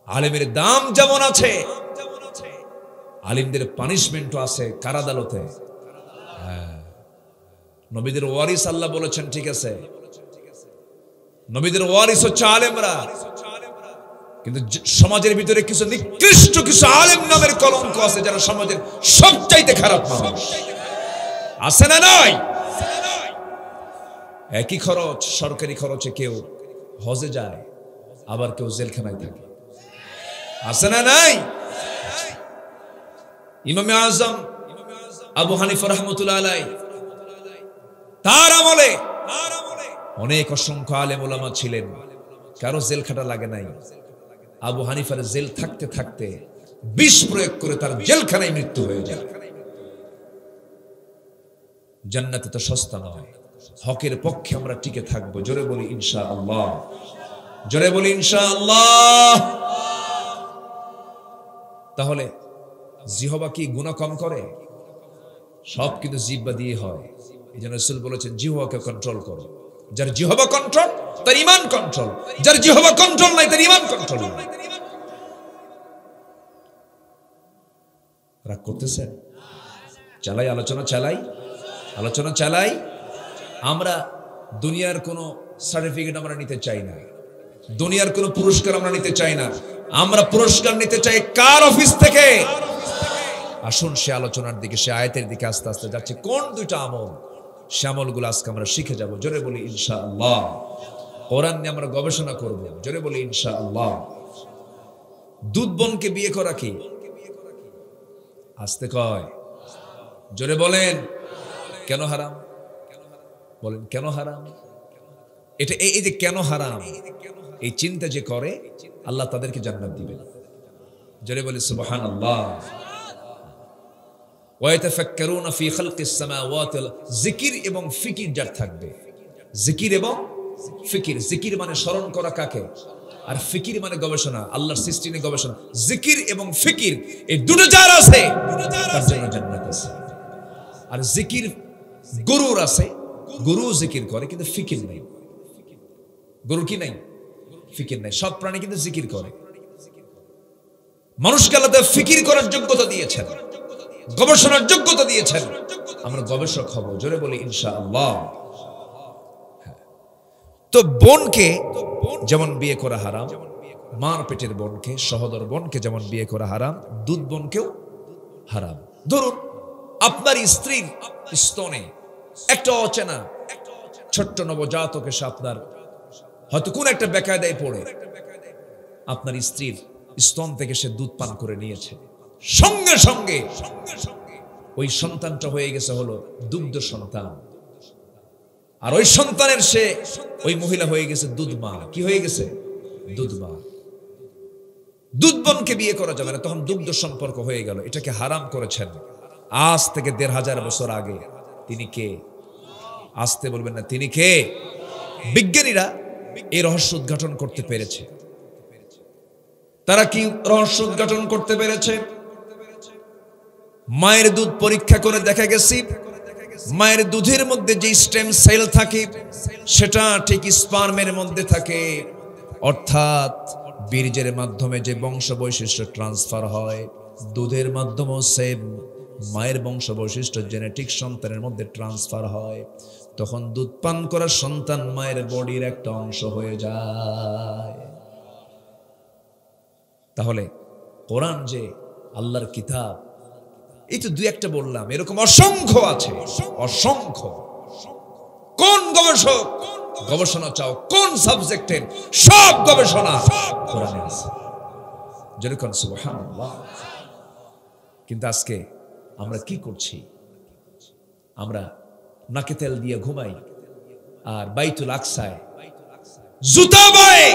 আলেমের দাম যেমন আছে, আলেমদের পানিশমেন্টও আছে কারাদালতে। নবীদের ওয়ারিস আল্লাহ বলেছেন, ঠিক আছে, নবীদের ওয়ারিস হচ্ছে আলেমরা, কিন্তু সমাজের ভিতরে কিছু নিকৃষ্ট কিছু আলেম নামের কলঙ্ক আছে, যারা সমাজের সবচাইতে খারাপ মানুষ। আছে না নাই? একই খরচ, সরকারি খরচে কেউ হজে যায়, আবার কেউ জেলখানায় থাকে। আছে না নাই? ইমামে আজম আবু হানিফা রাহমাতুল্লাহ আলাইহি, তার আমলে অনেক অসংখ্য আলেম ওলামা ছিলেন, কারো জেল খাটা লাগে নাই। আবু হানিফার জেল থাকতে থাকতে বিষ প্রয়োগ করে তার জেলখানায় মৃত্যু হয়ে যায়। জান্নাতে তো সস্তা নয়, হকের পক্ষে আমরা টিকে থাকবো। জোরে বলি ইনশাআল্লাহ, জোরে বলি ইনশাআল্লাহ। তাহলে জিহবা কি গুনাহ কম করে? সব কিন্তু জিহ্বা দিয়ে হয়। এই জন্য রাসূল বলেছেন জিহ্বাকে কন্ট্রোল করো। যার জিহ্বা কন্ট্রোল তার ঈমান কন্ট্রোল, যার জিহ্বা কন্ট্রোল নাই তার ঈমান কন্ট্রোল নাই। রাগ করতেছেন? চালাই আলোচনা, আলোচনা চালাই। আমরা দুনিয়ার কোনো সার্টিফিকেট আমরা নিতে চাই না, দুনিয়ার কোনো পুরস্কার আমরা নিতে চাই না। আমরা পুরস্কার নিতে চাই কার অফিস থেকে? আসুন সে আলোচনার দিকে, সে আয়াতের দিকে আস্তে আস্তে যাচ্ছে। কোন দুইটা আমল? সে আমলগুলো আজকে আমরা শিখে যাব। জোরে বলি ইনশাআল্লাহ। কোরআন নিয়ে আমরা গবেষণা করব। জোরে বলি ইনশাআল্লাহ। দুধ বোনকে বিয়ে করা কি? আসতে কয়, জোরে বলেন কেন হারাম? বলেন কেন হারাম? এটা এই যে কেন হারাম, এই চিন্তা যে করে আল্লাহ তাদেরকে জান্নাত দিবেন। জোরে বলি সুবহানাল্লাহ। ওয়া ইয়াতাফাক্কারুনা ফি খালকিস সামাওয়াতি, জিকির এবং ফিকির যার থাকবে, জিকির এবং ফিকির। জিকির মানে স্মরণ করা কাকে, আর ফিকির মানে গবেষণা, আল্লাহর সৃষ্টি নিয়ে গবেষণা। জিকির এবং ফিকির এই দুটো যার আছে তার জন্য জান্নাত আছে। আর জিকির গরুর আছে, গরু জিকির করে কিন্তু ফিকির নাই। গরু কি নাই? ফিকির নাই। সব প্রাণী কিন্তু জিকির করে। মানুষকে আল্লাহ ফিকির করার যোগ্যতা দিয়েছেন, গবেষণার যোগ্যতা দিয়েছেন। আমরা গবেষক হব, জোরে বলি ইনশাআল্লাহ। তো বোনকে যেমন বিয়ে করা হারাম, মার পেটের বোনকে, সহোদর বোনকে যেমন বিয়ে করা হারাম, দুধ বোনকেও হারাম। ধরুন আপনার স্ত্রীর স্তনে একটা অচেনা ছোট্ট নবজাতক এসে আপনার হয়তো কোন একটা বেকায়দায় পড়ে আপনার স্ত্রীর স্তন থেকে সে দুধ পান করে নিয়েছে, সঙ্গে সঙ্গে ওই সন্তানটা হয়ে গেছে হলো দুগ্ধ সন্তান। আর ওই সন্তানের সে ওই মহিলা হয়ে গেছে দুধ মা। কি হয়ে গেছে? দুধ মা। দুধ বোনকে বিয়ে করা যাবে না, তখন দুগ্ধ সম্পর্ক হয়ে গেল। এটাকে হারাম করেছেন আজ থেকে ১৫০০ বছর আগে। তিনি কে? আসতে বলবেন না, তিনি কে? বিজ্ঞানীরা এই রহস্য উদ্ঘাটন করতে পেরেছে। তারা কি রহস্য উদ্ঘাটন করতে পেরেছে? মায়ের দুধ পরীক্ষা করে দেখা গেছে মায়ের দুধের মধ্যে যে স্টেম সেল থাকে সেটা ঠিক স্পার্মের মধ্যে থাকে, অর্থাৎ বীর্যের মাধ্যমে যে বংশ বৈশিষ্ট্য ট্রান্সফার হয়, দুধের মাধ্যমেও সেম মায়ের বংশ বৈশিষ্ট্য জেনেটিক সন্তানের মধ্যে ট্রান্সফার হয়। তখন দুধ পান করা সন্তান মায়ের বডির একটা অংশ হয়ে যায়। তাহলে কোরআন যে আল্লাহর কিতাব, এই তো দুই একটা বললাম, এরকম অসংখ্য আছে, অসংখ্য। কোন গবেষক গবেষণা চাও, কোন সাবজেক্টের সব গবেষণা কোরআনে আছে। যেরকম সুবহানাল্লাহ। কিন্তু আজকে আমরা কি করছি? আমরা নাকে তেল দিয়ে ঘুমাই আর বাইতুল আকসায় জুতা বায়ে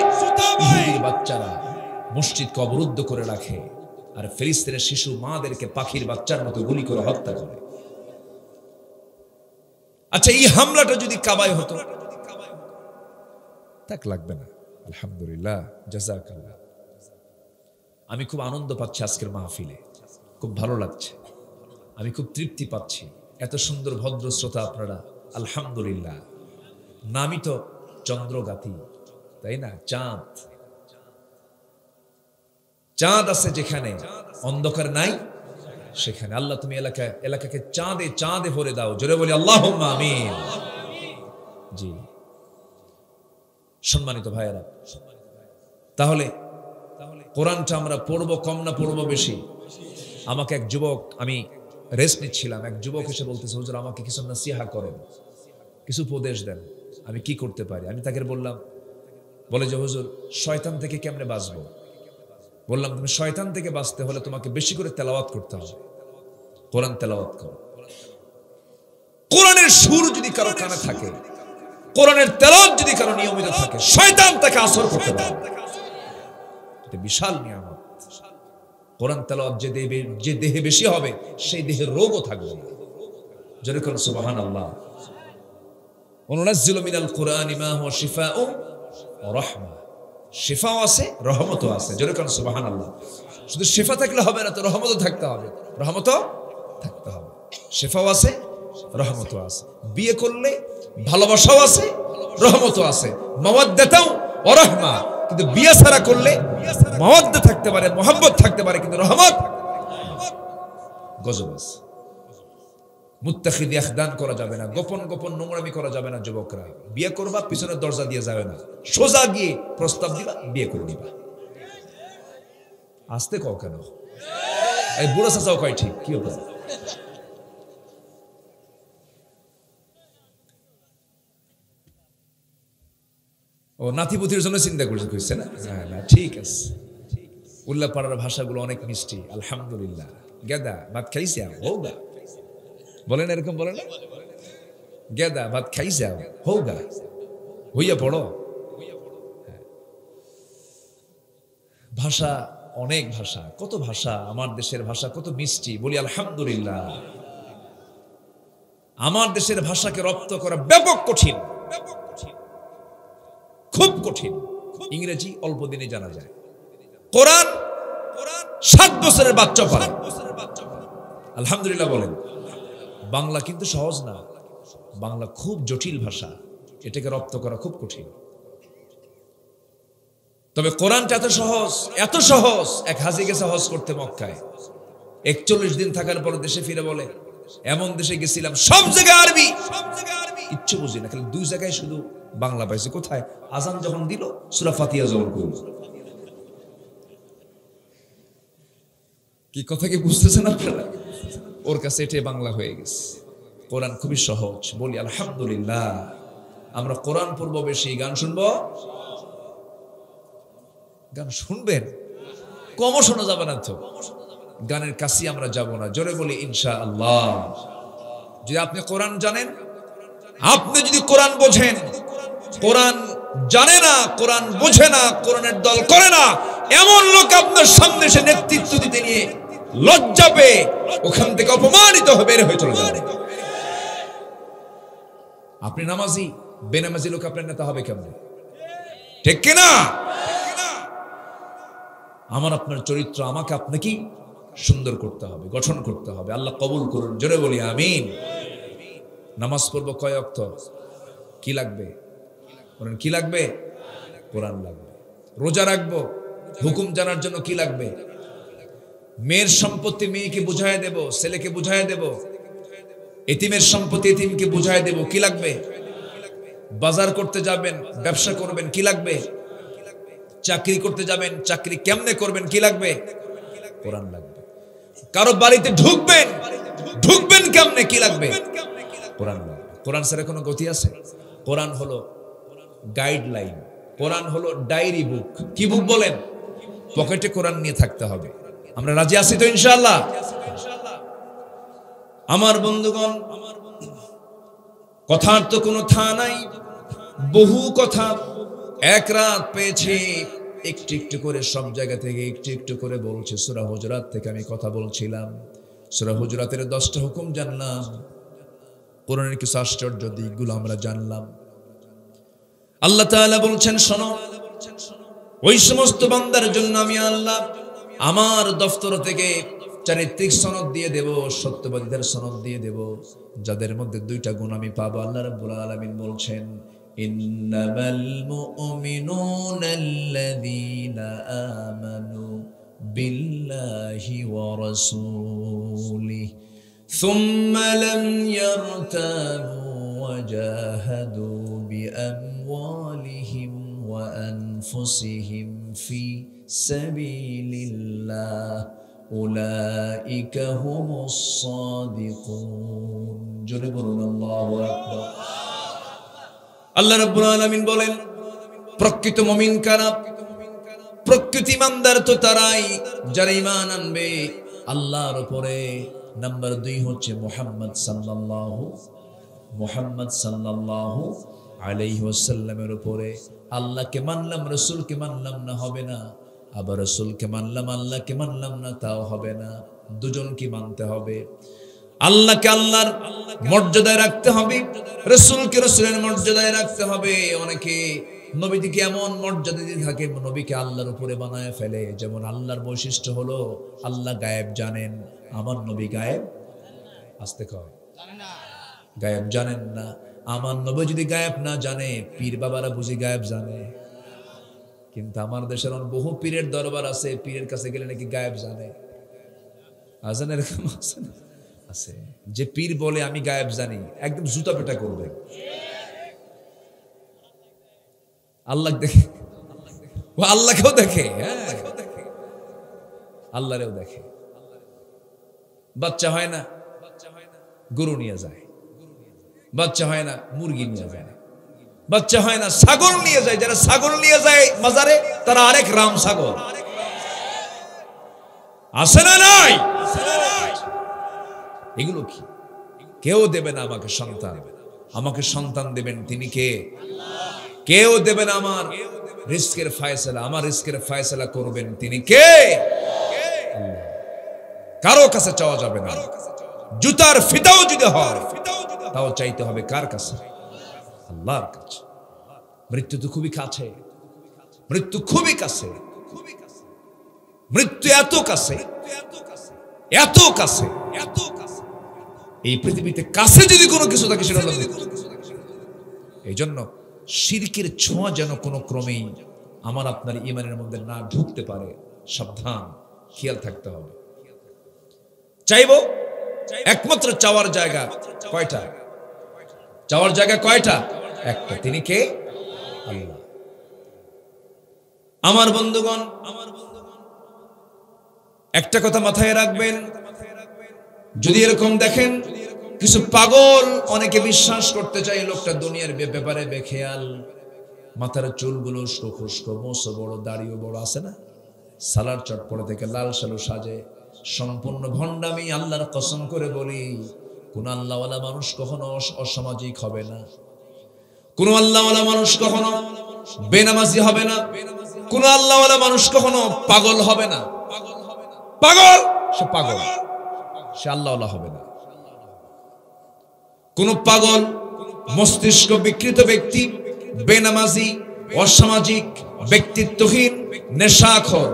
ইহুদির বাচ্চারা মসজিদকে অবরুদ্ধ করে রাখে, আর ফিলিস্তিনের শিশু মাদেরকে পাখির বাচ্চার মতো গুলি করে হত্যা করে। আচ্ছা, এই হামলাটা যদি কাবায় হতো, তাক লাগবে না। আলহামদুলিল্লাহ, জাযাকাল্লাহ। আমি খুব আনন্দ পাচ্ছি আজকের মাহফিলে, খুব ভালো লাগছে, আমি খুব তৃপ্তি পাচ্ছি। এত সুন্দর ভদ্র শ্রোতা আপনারা, আলহামদুলিল্লাহ। নামই তো চন্দ্রগাতি, তাই না? চাঁদ, চাঁদ আছে যেখানে অন্ধকার নাই সেখানে। আল্লাহ তুমি এলাকাকে চাঁদে চাঁদে ভরে দাও, জোরে বলি আল্লাহুম্মা আমিন। জি সম্মানিত ভাইয়েরা, তাহলে কোরআনটা আমরা পড়বো কম না পড়বো বেশি? আমাকে এক যুবক, আমি রেস্ট নিচ্ছিলাম, এক যুবক এসে বলতেছে, হুজুর আমাকে কিছু নাসিহা করেন, কিছু উপদেশ দেন, আমি কি করতে পারি? আমি তাকে বললাম, বলে যে হুজুর শয়তান থেকে কেমনে বাঁচবো? বললাম তুমি শয়তান থেকে বাঁচতে হলে তোমাকে বেশি করে তেলাওয়াত করতে হবে, কোরআন তেলাওয়াত করো। কোরআনের সুর যদি কারো কানে থাকে, কোরআনের তেলাওয়াত যদি কারো নিয়মিত থাকে, শয়তান তাকে আসর করতে পারে। এটা বিশাল নিয়ামত। কোরআন তেলাওয়াত যে দেহে বেশি হবে সেই দেহের রোগও থাকবে না। যেরকম সুবহানাল্লাহ। ওয়ানুনাজ্জিলু মিনাল কুরআনি মা হুয়া শিফাউন ওয়া রাহমা। শিফাও আছে, রহমতও আছে। যেরকম সুবহানাল্লাহ। শুধু শিফা থাকলে হবে না, তো রহমতও থাকতে হবে, রহমতও থাকতে হবে। শিফাও আছে, রহমতও আছে। বিয়ে করলে ভালোবাসাও আছে, রহমতও আছে, মাওয়াদ্দাতাও ওয়া রাহমা। কিন্তু বিয়ে ছাড়া করলে মাওয়াদ্দা থাকতে পারে, মোহাম্মত থাকতে পারে, কিন্তু রহমত গজব আছে। মুত্তাখিদ ইখদান করা যাবে না, গোপন গোপন নোংরামি করা যাবে না। যুবকরা বিয়ে করবা, পিছনের দরজা দিয়ে যাবে না, সোজা গিয়ে প্রস্তাব দিবা, বিয়ে করে নিবা। আসতে কও কেন? এই বুড়া চাচাও কয় ঠিক, কি হবে? ও নাতিপুতির জন্য চিন্তা করছে, কইছে না? না ঠিক আছে। উল্লাপাড়ার ভাষাগুলো অনেক মিষ্টি, আলহামদুলিল্লাহ। গেদা ভাত খাইছে হোগা, বলেন এরকম বলেন না? গেদা ভাত খাইছে হোগা, হইয়া পড়ো। ভাষা অনেক ভাষা, কত ভাষা, আমার দেশের ভাষা কত মিষ্টি, বলি আলহামদুলিল্লাহ। আমার দেশের ভাষাকে রপ্ত করা ব্যাপক কঠিন, খুব কঠিন। ইংরেজি অল্প দিনে জানা যায়, কোরআন 7 বছরের বাচ্চা পারে, আলহামদুলিল্লাহ বলেন। বাংলা কিন্তু সহজ না, বাংলা খুব জটিল ভাষা, এটাকে রপ্ত করা খুব কঠিন। তবে কোরআনটা এত সহজ, এত সহজ। এক হাজি গেছে হজ করতে মক্কায়, 41 দিন থাকার পর দেশে ফিরে বলে, এমন দেশে গেছিলাম সব জায়গায় আরবি, কিচ্ছু বুঝি না, খালি 2 জায়গায় শুধু বাংলা পাইছি। কোথায়? আজান যখন দিল, সূরা ফাতিহা যখন করল। কি কথা কি বুঝতেছেন আপনারা? ওর কাছে এটাই বাংলা হয়ে গেছে। কোরআন খুবই সহজ, বলি আলহামদুলিল্লাহ। আমরা কোরআন পড়বো বেশি, গান শুনবো। গান শুনবেন, কমও শোনা যাবে না তো, গানের কাছে আমরা যাব না। জোরে বলি ইনশাআল্লাহ। যদি আপনি কোরআন জানেন, আপনি যদি কোরআন বোঝেন, কোরআন জানে না, কোরআন বোঝে না, কোরআনের দল করে না, এমন লোক আপনার সামনে এসে নেতৃত্ব দিতে নিয়ে লজ্জা পেয়ে ওখান থেকে অপমানিত হয়ে বের হয়ে চলে যাবে। আপনি নামাজি, বেনামাজি লোক আপনার নেতা হবে কেমন? ঠিক কিনা? আমার আপনার চরিত্র আমাকে আপনাকেই সুন্দর করতে হবে, গঠন করতে হবে। আল্লাহ কবুল করুন, জোরে বলি আমিন। নামাজ পড়বো কয় ওয়াক্ত? কি লাগবে বলেন? কি লাগবে? কোরআন লাগবে। রোজা রাখবো, হুকুম জানার জন্য কি লাগবে? মেয়ের সম্পত্তি মেয়েকে বুঝায় দেব, ছেলেকে বুঝায় দেব। এতিমের সম্পত্তি এতিমকে বুঝায় দেব, কি লাগবে? বাজার করতে যাবেন, ব্যবসা করবেন, কি লাগবে? চাকরি করতে যাবেন, চাকরি কেমনে করবেন, কি লাগবে? কোরআন লাগবে। কারো বাড়িতে ঢুকবেন, ঢুকবেন কেমনে, কি লাগবে? কোরআন লাগবে। কোরআন ছাড়া কোনো গতি আছে? কোরআন হলো গাইডলাইন, কোরআন হলো ডায়েরি বুক। কি বুক বলেন? পকেটে কোরআন নিয়ে থাকতে হবে। আমরা রাজি আছি তো ইনশাআল্লাহ? আমার বন্ধুগণ, কথার তো কোনো থা নাই, বহু কথা। এক রাত পেয়েছি, একটু একটু করে সব জায়গা থেকে একটু একটু করে বলছে। সূরা হুজুরাত থেকে আমি কথা বলছিলাম, সূরা হুজুরাতের 10টা হুকুম জানলাম, কোরআনের কিছু আশ্চর্য দিকগুলো আমরা জানলাম। আল্লাহ তাআলা বলছেন, শোনো, ওই সমস্ত বান্দার জন্য আমি আল্লাহ আমার দফতর থেকে চারিত্রিক সনদ দিয়ে দেব, সত্যবাদীদের সনদ দিয়ে দেব, যাদের মধ্যে 2টা গুণ আমি পাবো। আল্লাহ রাব্বুল আলামিন বলছেন, ইন্নামাল মুমিনুনা আল্লাযীনা আমানু বিল্লাহি ওয়া রাসূলিহি সুম্মা লাম ইয়ারতাবু ওয়া জাহাদু বিআমওয়ালিহিম ওয়া আনফুসিহিম ফি সাবিলিল্লাহ উলাইকা হুমুস সাদিকুন। জোরে বলুন আল্লাহু আকবার। আল্লাহ রাব্বুল আলামিন বলেন, প্রকৃত মুমিন কারা? প্রকৃত ঈমানদার তো তারাই যারা ঈমান আনবে আল্লাহর উপরে। নাম্বার 2 হচ্ছে মুহাম্মদ সাল্লাল্লাহু আলাইহি ওয়াসাল্লামের উপরে। আল্লাহকে মানলাম, রাসূলকে মানলাম না, হবে না। আবার রাসূলকে মানলাম, আল্লাহকে মানলাম না, তাও হবে না। দুজনকে মানতে হবে। আল্লাহকে আল্লাহর মর্যাদায় রাখতে হবে, রাসূলকে রাসূলের মর্যাদায় রাখতে হবে। অনেকে নবীকে এমন মর্যাদা দিয়ে থাকে, নবীকে আল্লাহর উপরে বানায় ফেলে। যেমন আল্লাহর বৈশিষ্ট্য হলো আল্লাহ গায়েব জানেন, আমার নবী গায়েব আসতে কয় গায়েব জানেন না। আমার নবী যদি গায়েব না জানে, পীর বাবারা বুঝি গায়েব জানে। কিন্তু আমার দেশের বহু পীরের দরবার আছে, পীরের কাছে গেলে নাকি গায়েব জানে। আজান এরকম আছে না? আছে। যে পীর বলে আমি গায়েব জানি, একদম জুতা পেটা করবে। আল্লাহ দেখে, ও আল্লাহকেও দেখে, হ্যাঁ আল্লাহরেও দেখে। বাচ্চা হয় না, গরু নিয়ে যায়। বাচ্চা হয় না, মুরগি নিয়ে যায়। বাচ্চা হয় না, ছাগল নিয়ে যায়। যারা ছাগল নিয়ে যায় মাজারে, তারা আরেক রাম ছাগল। আছে না নাই? এগুলো কি? কেউ দেবে না আমাকে সন্তান, আমাকে সন্তান দেবেন তিনি কে? কেউ দেবে না আমার রিস্কের ফয়সালা, আমার রিস্কের ফয়সালা করবেন তিনি কে? কারো কাছে চাওয়া যাবে না। জুতার ফিতাও যদি হয় তাও চাইতে হবে কার কাছে? আল্লাহর কাছে। মৃত্যু তো খুবই কাছে, মৃত্যু খুবই কাছে, মৃত্যু এত কাছে, এত কাছে, এত কাছে। এই পৃথিবীতে কাছে যদি কোনো কিছু থাকে সেটা হলো মৃত্যু। এই জন্য শিরকের ছোঁয়া যেন কোনো ক্রমেই আমার আপনার ঈমানের মধ্যে না ঢুকতে পারে, সাবধান, খেয়াল থাকতে হবে। চাইবো, একমাত্র চাওয়ার জায়গা কয়টা? চাওয়ার জায়গা কয়টা? একটা, তিনি কে? আল্লাহ। আমার বন্ধুগণ, একটা কথা মাথায় রাখবেন, যদি এরকম দেখেন কিছু পাগল অনেকে বিশ্বাস করতে চাই লোকটা দুনিয়ার ব্যাপারে বেখেয়াল, মাথার চুলগুলো উস্কো খুস্কো, মোছো বড়, দাড়িও বড়, আছে না? সালার চট পরে থেকে লাল সালু সাজে, সম্পূর্ণ ভণ্ডামি। আল্লাহর কসম করে বলি, কোন আল্লাহওয়ালা মানুষ কখনো অসামাজিক হবে না, কোন আল্লাহওয়ালা মানুষ কখনো বেনামাজি হবে না, কোন আল্লাহওয়ালা মানুষ কখনো পাগল হবে না। পাগল সে পাগল, সে আল্লাহওয়ালা হবে না। কোন পাগল, মস্তিষ্ক বিকৃত ব্যক্তি, বেনামাজি, অসামাজিক, ব্যক্তিত্বহীন, নেশাখোর,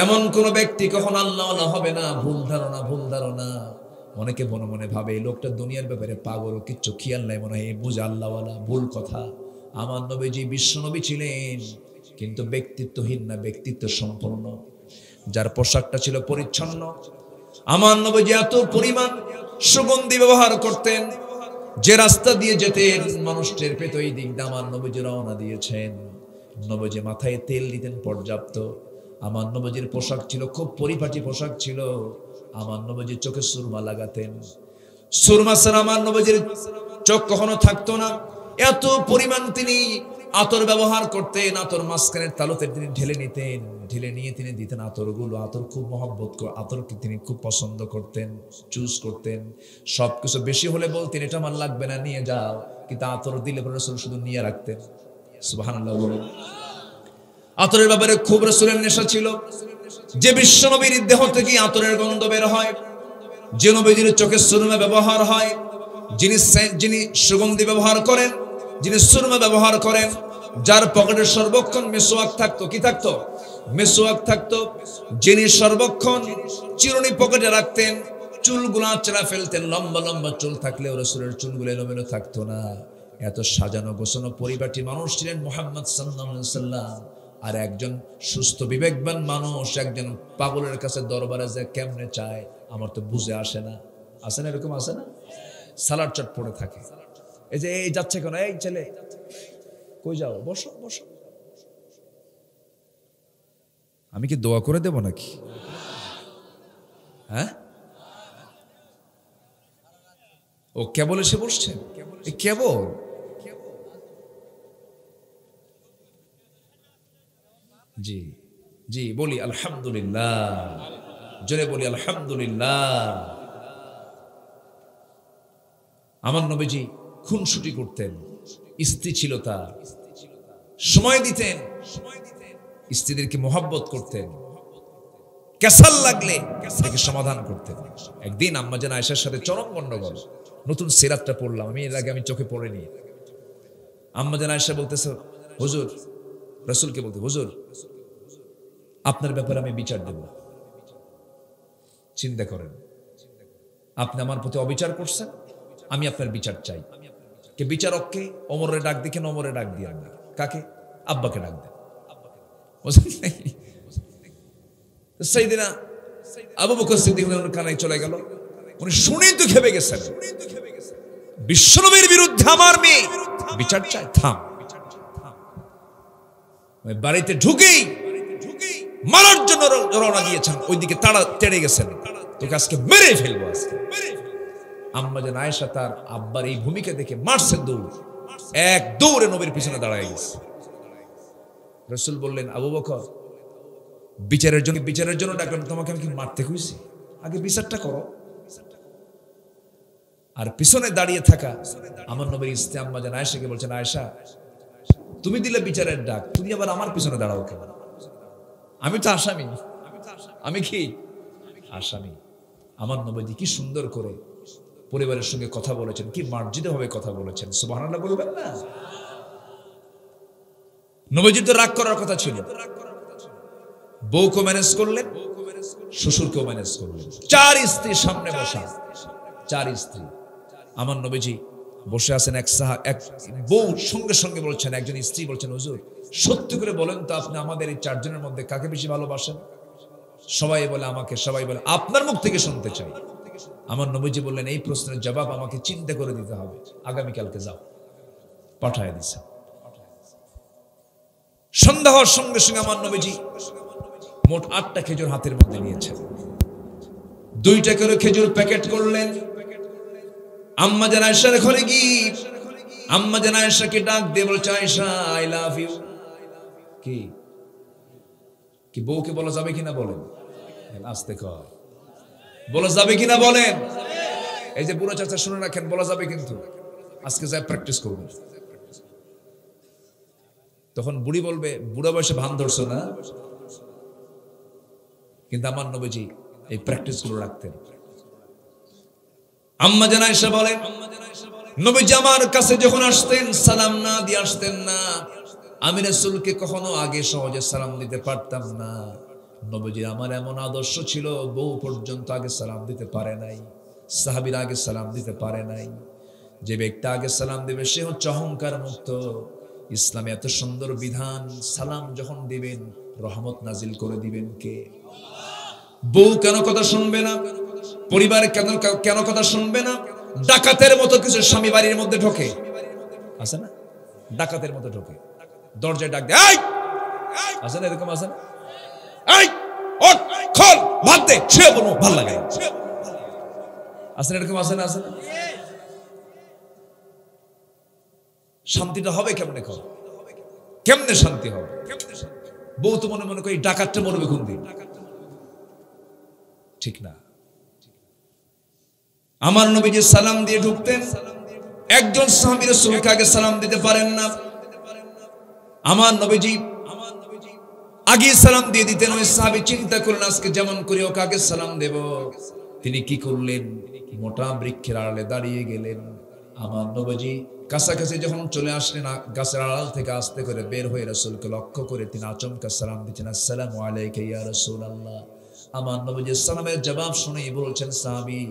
এমন কোন ব্যক্তি কখনো আল্লাহওয়ালা হবে না। ভুল ধারণা, ভুল ধারণা। অনেকে মনে মনে ভাবে এই লোকটা দুনিয়ার ব্যাপারে পাগল, কিচ্ছু খেয়াল নাই, মনে হয় বুঝে আল্লাহওয়ালা। ভুল কথা। আমার নবীজি বিশ্বনবী ছিলেন, কিন্তু ব্যক্তিত্বহীন না, ব্যক্তিত্ব সম্পন্ন। যার পোশাকটা ছিল পরিচ্ছন্ন। আমার নবীজি এত পরিমাণ সুগন্ধি ব্যবহার করতেন, যে রাস্তা দিয়ে যেতেন মানুষ টের পেত এই দিক দিয়ে আমার নবীজি রওনা দিয়েছেন। নবীজি মাথায় তেল দিতেন পর্যাপ্ত। আমার নবীজির পোশাক ছিল খুব পরিপাটি পোশাক ছিল। আমার নবীজি চোখে সুরমা লাগাতেন। সুরমা ছাড়া আমার নবীজির চোখ কখনো থাকতো না। এত পরিমাণ তিনি আতর ব্যবহার করতেন। আতর মাঝখানের তালুতে তিনি ঢেলে নিতেন, ঢেলে নিয়ে তিনি দিতেন আতরগুলো। আতর খুব মহব্বত, আতরকে তিনি খুব পছন্দ করতেন, চুজ করতেন। সবকিছু বেশি হলে বলতেন এটা আমার লাগবে না, নিয়ে যাও। কিন্তু আতর দিলে রাসূল শুধু নিয়ে রাখতেন। সুবহানাল্লাহ বলেন। আতরের ব্যাপারে খুব রাসূলের নেশা ছিল। যে বিশ্বনবীর দেহ থেকে আতরের গন্ধ বের হয়, যে নবীজির চোখে সুরমা ব্যবহার হয়, যিনি সুগন্ধি ব্যবহার করেন, যিনি সুরমা ব্যবহার করেন, যার পকেটে সর্বক্ষণ মিসওয়াক থাকতো, কি থাকতো? মিসওয়াক থাকতো। যিনি সর্বক্ষণ চিরুনি পকেটে রাখতেন, চুলগুলো আঁচড়া ফেলতেন। লম্বা লম্বা চুল থাকলেও রাসূলের চুলগুলো এলোমেলো থাকতো না। এত সাজানো গোছানো পরিপাটি মানুষ ছিলেন মুহাম্মদ সাল্লাল্লাহু আলাইহি ওয়াসাল্লাম। আর একজন সুস্থ বিবেকবান মানুষ একজন পাগলের কাছে দরবারে যায় কেমনে চায়, আমার তো বুঝে আসে না। আসে না? এরকম আসে না? সালার চট পড়ে থাকে। এই যে এই যাচ্ছে কেন, এই ছেলে কই যাও, বসো বসো। আমি কি দোয়া করে দেব নাকি? হ্যাঁ, ও কেবল এসে বসছে, কেবল। জি জি, বলি আলহামদুলিল্লাহ, জোরে বলি আলহামদুলিল্লাহ। আমার নবীজি খুনসুটি করতেন, স্ত্রী ছিল তার, সময় দিতেন, স্ত্রীদেরকে মহব্বত করতেন, ক্যাসাল লাগলে তাকে সমাধান করতেন। একদিন আম্মাজান আয়েশার সাথে চরম গন্ডগোল। নতুন সিরাতটা পড়লাম আমি, এর আগে আমি চোখে পড়িনি। আম্মাজান আয়েশা বলতেছে, হুজুর, রাসূলকে বলতে, হুজুর আপনার ব্যাপারে আমি বিচার দেব। চিন্তা করেন, আপনি আমার প্রতি অবিচার করছেন, আমি আপনার বিচার চাই। কে বিচারককে? ওমরের ডাক দিকেন, ওমরের ডাক দিয়ে না, কাকে? আব্বাকে ডাক দেন। সাইয়েদনা আবু বকর সিদ্দিক কানায় চলে গেল। উনি শুনেই তো খেপে গেছেন, বিশ্বনবীর বিরুদ্ধে আমার মেয়ে বিচার চায়। থাম। বাড়িতে ঢুকেই মারার জন্য রওনা দিয়েছেন, ওইদিকে তাড়া তেড়ে গেছেন, তোকে আজকে মেরে ফেলবো আজকে। আম্মাজান আয়েশা তার আব্বার এই ভূমিকা দেখে মারছেন দৌড়, এক দৌড়ে নবীর পিছনে দাঁড়ায় গেছে। রাসূল বললেন, আবু বকর বিচারের জন্য ডাকলাম, তোমাকে আমি কি মারতে কইছি? আগে বিচারটা করো। আর পিছনে দাঁড়িয়ে থাকা আমার নবীর স্ত্রী আম্মা জান আয়েশাকে বলছেন, আয়েশা তুমি দিলে বিচারের ডাক, তুমি আবার আমার পিছনে দাঁড়াও কেন? আমি তো আসামি, আমি কি আসামি। আমার নবীজি কি সুন্দর করে পরিবারের সঙ্গে কথা বলেছেন, কি মার্জিত ভাবে কথা বলেছেন, সুবহানাল্লাহ বলবেন না? নবীজি তো রাগ করার কথা ছিল, বউকে ম্যানেজ করলেন, শ্বশুরকেও ম্যানেজ করলেন, 4 স্ত্রী সামনে বসা, 4 স্ত্রী। আমার নবীজি বসে আছেন, এক বউ সঙ্গে সঙ্গে বলছেন, একজন স্ত্রী বলছেন, হুজুর সত্যি করে বলেন তো আপনি আমাদের এই 4 জনের মধ্যে কাকে বেশি ভালোবাসেন? সবাই বলে আমাকে, সবাই বলে আপনার মুখ থেকে শুনতে চাই। আমার নবীজি বললেন, এই প্রশ্নের জবাব আমাকে চিন্তা করে দিতে হবে, আগামীকালকে যাও। পাঠায় দিছে। সন্ধ্যা হওয়ার সঙ্গে সঙ্গে আমার নবীজি মোট 8টা খেজুর হাতের মধ্যে নিয়েছেন, 2টা করে খেজুর প্যাকেট করলেন। আম্মা জান আয়েশার ঘরে গিয়ে আম্মা জান আয়েশাকে ডাক দিয়ে বলছে, আয়েশা আই লাভ ইউ। কি কি বউকে বলা যাবে কিনা বলেন? আস্তে কর, বলা যাবে কিনা বলেন? এই যে বুড়ো চাচা শুনে রাখেন, বলা যাবে, কিন্তু আজকে যাই প্র্যাকটিস করবেন। তখন বুড়ি বলবে, বুড়া বয়সে ভান ধরছো না? কিন্তু আমার নবীজি এই প্র্যাকটিস গুলো রাখতেন। আম্মা জান আয়েশা বলেন, নবীজি আমার কাছে যখন আসতেন সালাম না দিয়ে আসতেন না। আমি রাসূলকে কখনো আগে সহজে সালাম দিতে পারতাম না। নবীজি আমার এমন আদর্শ ছিল, বউ পর্যন্ত আগে সালাম দিতে পারে নাই, সাহাবীরা আগে সালাম দিতে পারে নাই। যে ব্যক্তি আগে সালাম দিবে সে হচ্ছে অহংকার মুক্ত। ইসলামে এত সুন্দর বিধান, সালাম যখন দিবেন রহমত নাজিল করে দিবেন কে? বউ কেন কথা শুনবে না? পরিবার কেন কথা শুনবে না? ডাকাতের মতো কিছু স্বামী বাড়ির মধ্যে ঢোকে, আছে না? ডাকাতের মতো ঢোকে, দরজায় ডাক দেয়, এই আছে না? এরকম আছে না? এই ওঠ, খোল, ভাত দে, শুয়ে পড়ো, ভালো লাগে, আছে না? এরকম আছে না? আছে না? শান্তিটা হবে কেমনে? কেমনে শান্তি হবে? বউ তো মনে মনে করি ডাকাতটা মরবে কোন দিন, ঠিক না? আমার নবীজি সালাম দিয়ে ঢুকতেন, একজন সাহাবী রাসূলকে আগে সালাম দিতে পারেন না। আমার নবীজি আগে সালাম দিয়ে দিতেন। ওই সাহাবী চিন্তা করলেন, আজকে যেমন করে ওকে আগে সালাম দেব। তিনি কি করলেন? মোটা বৃক্ষের আড়ালে দাঁড়িয়ে গেলেন। আমার নবীজি কাছাকাছি যখন চলে আসলেন, গাছের আড়াল থেকে আস্তে করে বের হয়ে রাসূলকে লক্ষ্য করে তিনি আচমকা সালাম দিচ্ছেন, আসসালামু আলাইকা ইয়া রাসূলুল্লাহ। আমার নবীজি সালামের জবাব শুনেই বলছেন, সাহাবী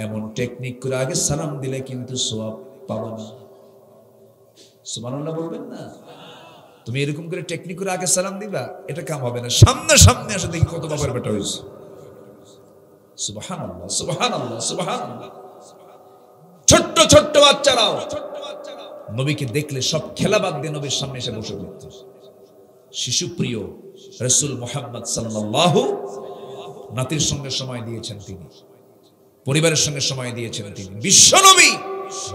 এমন টেকনিক করে আগে সালাম দিলে কিন্তু সওয়াব পাবা না। সুবহানাল্লাহ বলবেন না? তুমি এরকম করে টেকনিক করে আগে সালাম দিবা, এটা কাম হবে না। সামনে সামনে আসে দেখি কত বাবার বেটা হইছে। সুবহানাল্লাহ, সুবহানাল্লাহ, সুবহানাল্লাহ। ছোট্ট ছোট্ট বাচ্চারাও নবীকে দেখলে সব খেলা বাদ দিয়ে নবীর সামনে এসে বসে পড়ত। শিশুপ্রিয় রাসূল মুহাম্মদ সাল্লাল্লাহু নাতির সঙ্গে সময় দিয়েছেন তিনি, পরিবারের সঙ্গে সময় দিয়েছেন তিনি। বিশ্বনবী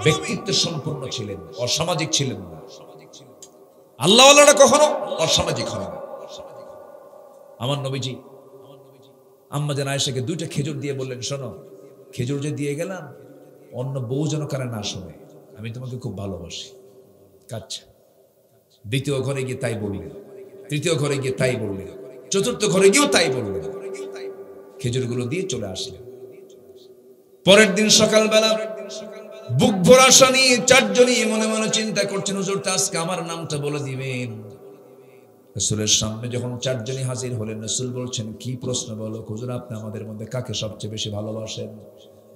ব্যক্তিত্ব সম্পন্ন ছিলেন, অসামাজিক ছিলেন না। আল্লাহওয়ালারা কখনো অসামাজিক হয় না। আমার নবীজি আম্মা জান আয়েশাকে 2টা খেজুর দিয়ে বললেন, শোনো, খেজুর যে দিয়ে গেলাম অন্য বউ যেন কারে না শোনে, আমি তোমাকে খুব ভালোবাসি। আচ্ছা। 2য় ঘরে গিয়ে তাই বললেন, 3য় ঘরে গিয়ে তাই বললেন, 4র্থ ঘরে গিয়েও তাই বললেন। খেজুরগুলো দিয়ে চলে আসলেন। পরের দিন সকালবেলা বুক ভরা আশা নিয়ে 4 জনই মনে মনে চিন্তা করছেন, হুজুর তো আজকে আমার নামটা বলে দিবেন। রাসূলের সামনে যখন 4 জনই হাজির হলেন, রাসূল বলছেন, কি প্রশ্ন বলো হুজুর, আপনি আমাদের মধ্যে কাকে সবচেয়ে বেশি ভালোবাসেন?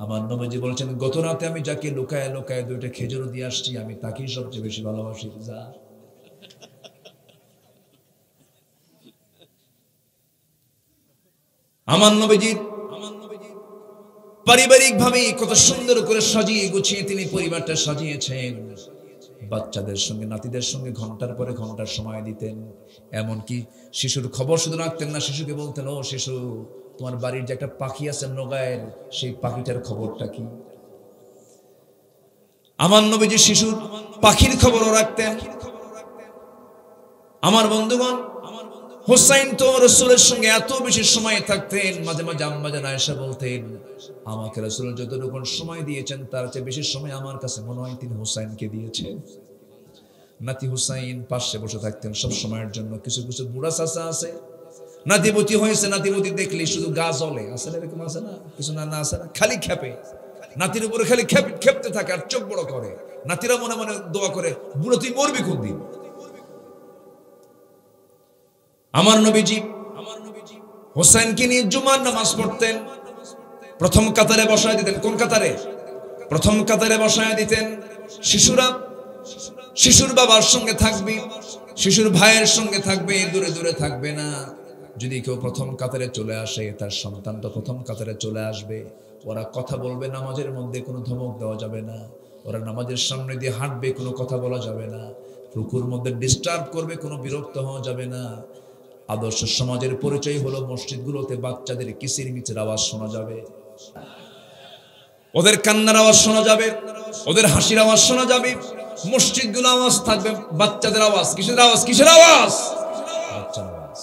আমার নবীজি বলছেন, গত রাতে আমি যাকে লুকায় লুকায় 2টা খেজুর দিয়ে আসছি, আমি তাকেই সবচেয়ে বেশি ভালোবাসি। যা আমার নবীজি পারিবারিক ভাবে কত সুন্দর করে সাজিয়ে গুছিয়ে তিনি পরিবারটা সাজিয়েছেন। বাচ্চাদের সঙ্গে নাতিদের সঙ্গে ঘন্টার পরে ঘন্টার সময় দিতেন। এমনকি শিশুর খবর শুধু রাখতেন না, শিশুকে বলতেন, ও শিশু, তোমার বাড়ির যে একটা পাখি আছে নোগায়ের, সেই পাখিটার খবরটা কি? আমার নবীজি শিশুর পাখির খবরও রাখতেন। আমার বন্ধুগণ, হুসাইন তো রাসূলের সঙ্গে এত বেশি সময় থাকতেন, মাঝে মাঝে আম্মা জান আয়েশা বলতেন, আমাকে রাসূল যতটুকু সময় দিয়েছেন তার চেয়ে বেশি সময় আমার কাছে মনে হয় তিনি হুসাইনকে দিয়েছেন। নাতি হুসাইন পাশে বসে থাকতেন সব সময়ের জন্য। কিছু কিছু বুড়া চাচা আছে, নাতিপতি হয়েছে, নাতিপতি দেখলে শুধু গা জ্বলে, আছে না এরকম, আছে না কিছু, না আছে না, খালি খেপে, নাতির উপরে খালি খেপতে থাকে আর চোখ বড় করে। নাতিরা মনে মনে দোয়া করে, বুড়ো তুই মরবি কোন দিন। আমার নবীজি হোসেনকে নিয়ে জুমার নামাজ পড়তেন, প্রথম কাতারে বসায় দিতেন। কোন কাতারে? প্রথম কাতারে বসায় দিতেন। শিশুরা শিশুর বাবার সঙ্গে থাকবে, শিশুর ভাইয়ের সঙ্গে থাকবে, দূরে দূরে থাকবে না। যদি কেউ প্রথম কাতারে চলে আসে, তার সন্তানটা প্রথম কাতারে চলে আসবে। ওরা কথা বলবে, নামাজের মধ্যে কোনো ধমক দেওয়া যাবে না। ওরা নামাজের সামনে দিয়ে হাঁটবে, কোনো কথা বলা যাবে না। রুকুর মধ্যে ডিস্টার্ব করবে, কোনো বিরক্ত হওয়া যাবে না। আদর্শ সমাজের পরিচয় হলো মসজিদগুলোতে বাচ্চাদের কিচির মিচির আওয়াজ শোনা যাবে, ওদের কান্নার আওয়াজ শোনা যাবে, ওদের হাসির আওয়াজ শোনা যাবে। মসজিদগুলো আওয়াজ থাকবে বাচ্চাদের আওয়াজ। কিসের আওয়াজ? কিসের আওয়াজ? বাচ্চার আওয়াজ।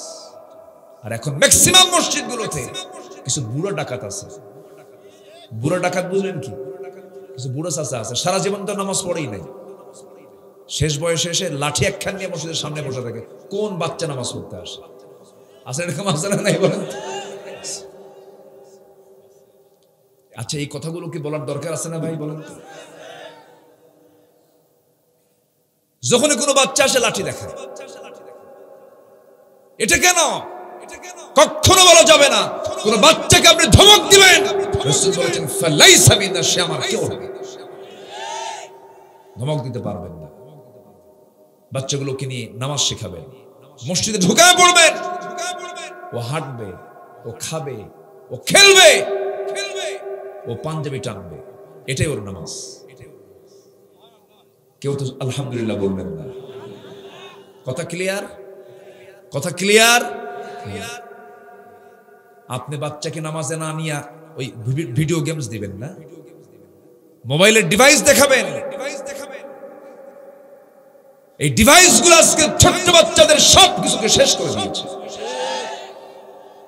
আর এখন ম্যাক্সিমাম মসজিদগুলোতে কিছু বুড়ো ডাকাত আছে। বুড়ো ডাকাত বুঝলেন কি? কিছু বুড়ো চাচা আছে, সারা জীবন তো নামাজ পড়েই নাই, শেষ বয়সে এসে লাঠি একখান নিয়ে মসজিদের সামনে বসে থাকে। কোন বাচ্চা নামাজ পড়তে আসে? আছে এরকম, আছে না নাই বলেন? আচ্ছা, এই কথাগুলো কি বলার দরকার আছে না ভাই বলেন? যখন কোনো বাচ্চা আসে লাঠি দেখায়, এটা কেন? কখনো বলা যাবে না। কোন বাচ্চাকে আপনি ধমক দিবেন, রাসূল বলেছেন ফালাইসা মিন্না, সে আমার কেউ না। ধমক দিতে পারবেন না। বাচ্চাগুলোকে নিয়ে নামাজ শেখাবেন, মসজিদে ঢুকায় পড়বেন। ও হাঁটবে, ও খাবে, ও খেলবে, ও পাঞ্জাবি টানবে, এটাই ওর নামাজ। কেউ তো আলহামদুলিল্লাহ বলবেন না। কথা ক্লিয়ার? কথা ক্লিয়ার? আপনি বাচ্চাকে নামাজে না নিয়ে ওই ভিডিও গেমস দিবেন না, মোবাইলের ডিভাইস দেখাবেন। এই ডিভাইসগুলো আজকে ছোট্ট বাচ্চাদের সব কিছুকে শেষ করে দিয়েছে।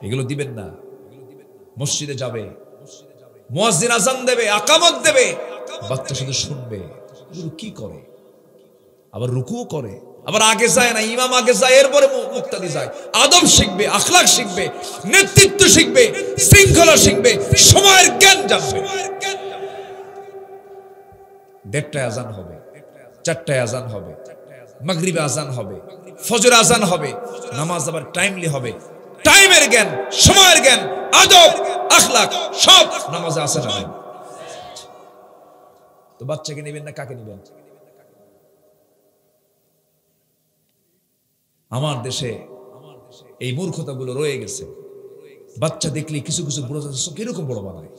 এগুলো দিবেন না। মসজিদে যাবে, মুয়াজ্জিন আযান দেবে, আকামত দেবে, বাচ্চা শুধু শুনবে। এগুলো কি করে? আবার রুকুও করে, আবার আগে যায় না, ইমাম আগে যায়, এরপরে মুক্তাদি যায়। আদব শিখবে, আখলাক শিখবে, নেতৃত্ব শিখবে, শৃঙ্খলা শিখবে, সময়ের জ্ঞান জানবে। 1:30টায় আজান হবে, 4টায় আজান হবে, মাগরিবে আজান হবে, ফজর আজান হবে, নামাজ আবার টাইমলি হবে। টাইমের জ্ঞান, সময়ের জ্ঞান, আদব, আখলাক সব নামাজে আছে না? তো বাচ্চাকে নেবেন না, কাকে নেবেন? আমার দেশে এই মূর্খতাগুলো রয়ে গেছে। বাচ্চা দেখলে কিছু কিছু বুড়ো কিরকম বড় বানায়।